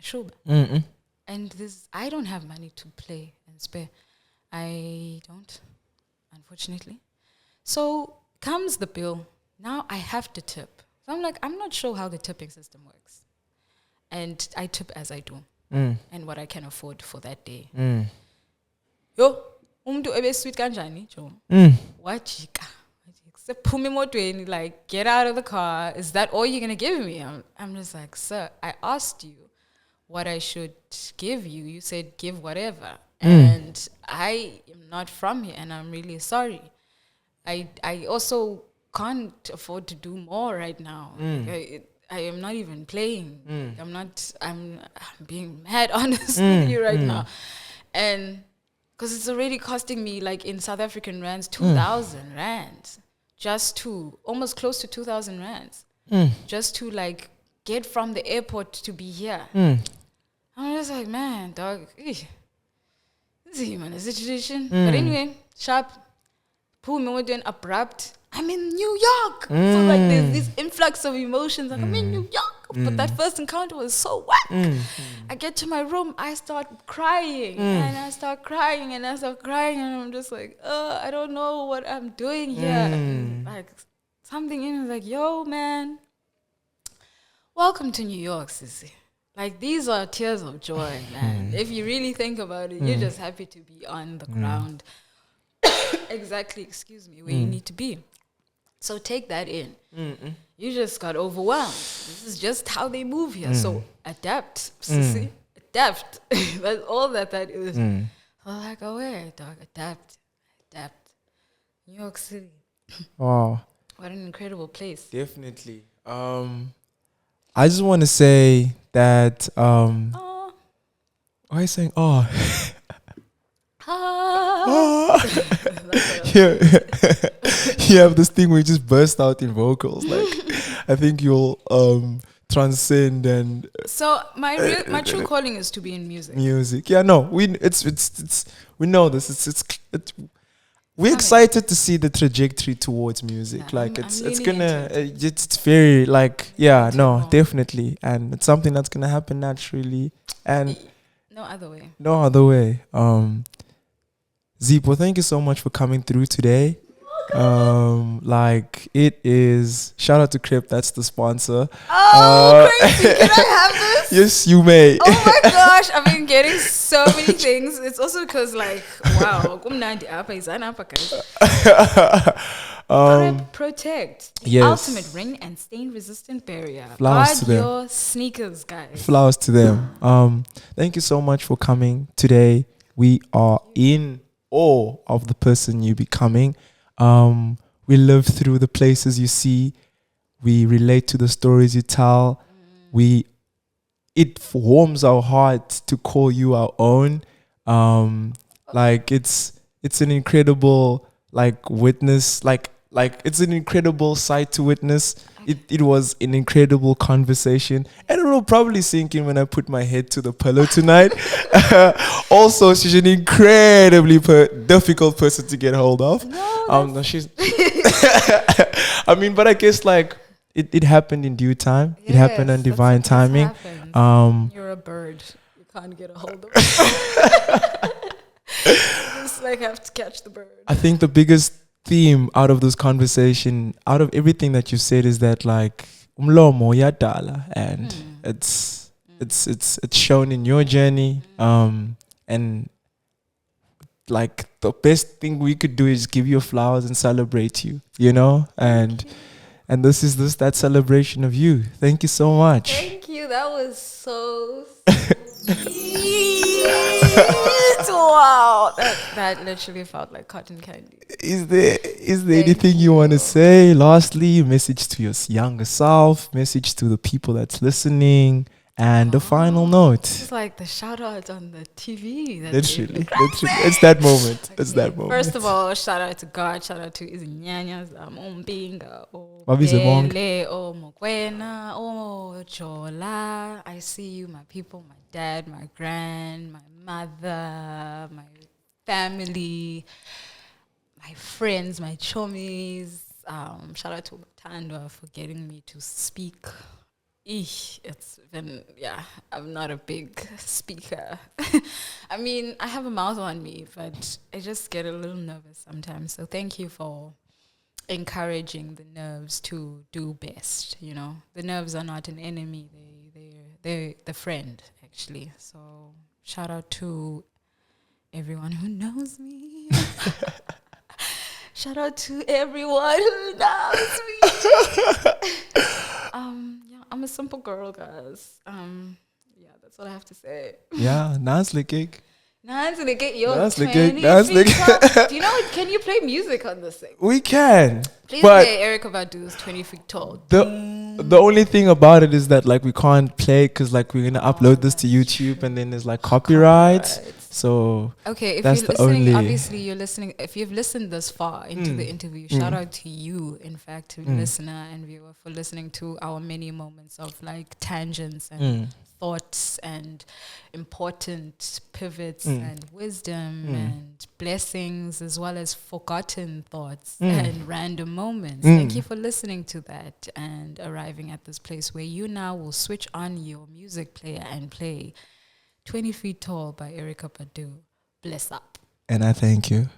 Sure. And I don't have money to play and spare. I don't, unfortunately. So comes the bill. Now I have to tip. So I'm like, I'm not sure how the tipping system works. And I tip as I do. And what I can afford for that day. Yo, ebe sweet kanjani, Jo. Wajika. Like, get out of the car. Is that all you're going to give me? I'm just like, sir, I asked you what I should give you. You said give whatever. And I am not from here, and I'm really sorry. I also can't afford to do more right now. Like, I am not even playing. I'm being mad honest with you right now. And because it's already costing me, like in South African rands, 2,000 rands. Just to, almost close to 2,000 rands. Just to like get from the airport to be here. I'm just like, man, dog, this is a human situation. But anyway, sharp, pull me doing abrupt. I'm in New York. So like there's this influx of emotions. Like I'm in New York. But that first encounter was so whack. I get to my room, I start crying. And I start crying and I start crying. And I'm just like, I don't know what I'm doing here. And like something in me is like, yo, man, welcome to New York, sissy. Like, these are tears of joy, man. If you really think about it, you're just happy to be on the ground. Exactly, where you need to be. So take that in. You just got overwhelmed. This is just how they move here. So adapt, sissy. Adapt. That's all that is. I'm like, oh, yeah, dog, adapt. New York City. Wow. What an incredible place. Definitely. I just want to say that. Why are you saying oh? You have this thing where you just burst out in vocals. Like, I think you'll transcend and. So my true calling is to be in music. Yeah, no, we know this. We're excited to see the trajectory towards music. Yeah, like it's very like definitely, and it's something that's gonna happen naturally and no other way. Zipo, thank you so much for coming through today. Like it is. Shout out to Crip. That's the sponsor. Crazy! Can I have this? Yes, you may. Oh my gosh, I've been getting so many things. It's also because like, wow, Crip Protect, the Yes. ultimate rain and stain resistant barrier. Flowers to Guard them. your sneakers, guys. Flowers to them. Thank you so much for coming today. We are in awe of the person you becoming. We live through the places you see. We relate to the stories you tell. It warms our heart to call you our own. Like it's an incredible witness. Like it's an incredible sight to witness. It was an incredible conversation, and it will probably sink in when I put my head to the pillow tonight. Also, she's an incredibly difficult person to get hold of. No, she's. I mean, but I guess it happened in due time. It happened in divine timing. You're a bird. You can't get a hold of it. Just have to catch the bird. I think the biggest theme out of this conversation, out of everything that you said, is that umlomo yadala, and it's shown in your journey. And the best thing we could do is give you flowers and celebrate you, and this is that celebration of you. Thank you so much. Thank you. That was so wow. That literally felt like cotton candy. Is there anything you want to say? Lastly, message to your younger self, message to the people that's listening, and the final note. It's like the shout out on the TV. Literally. It's that moment. It's that moment. First of all, shout out to God, shout out to Izinyanyas, Umbinga, Wabizebonke, Mokwena, Jola. I see you, my people, my dad, my grand, my mother, my family, my friends, my chomies. Shout out to Tandwa for getting me to speak. It's been, I'm not a big speaker. I mean, I have a mouth on me, but I just get a little nervous sometimes. So thank you for encouraging the nerves to do best. The nerves are not an enemy. They're the friend, actually. So shout out to everyone who knows me. Shout out to everyone who knows me. I'm a simple girl, guys. That's what I have to say. Yeah, Nansli gig. Nansli gig, yo. Do you know? Can you play music on this thing? We can. Please play Erykah Badu's 20 Feet Tall. The only thing about it is that we can't play because we're gonna upload this to YouTube and then there's copyright. So okay, if that's you're listening, only obviously you're listening. If you've listened this far into the interview, shout out to you, in fact, to listener and viewer, for listening to our many moments of tangents and thoughts and important pivots and wisdom and blessings, as well as forgotten thoughts and random moments. Thank you for listening to that and arriving at this place where you now will switch on your music player and play 20 Feet Tall by Erykah Badu. Bless up. And I thank you.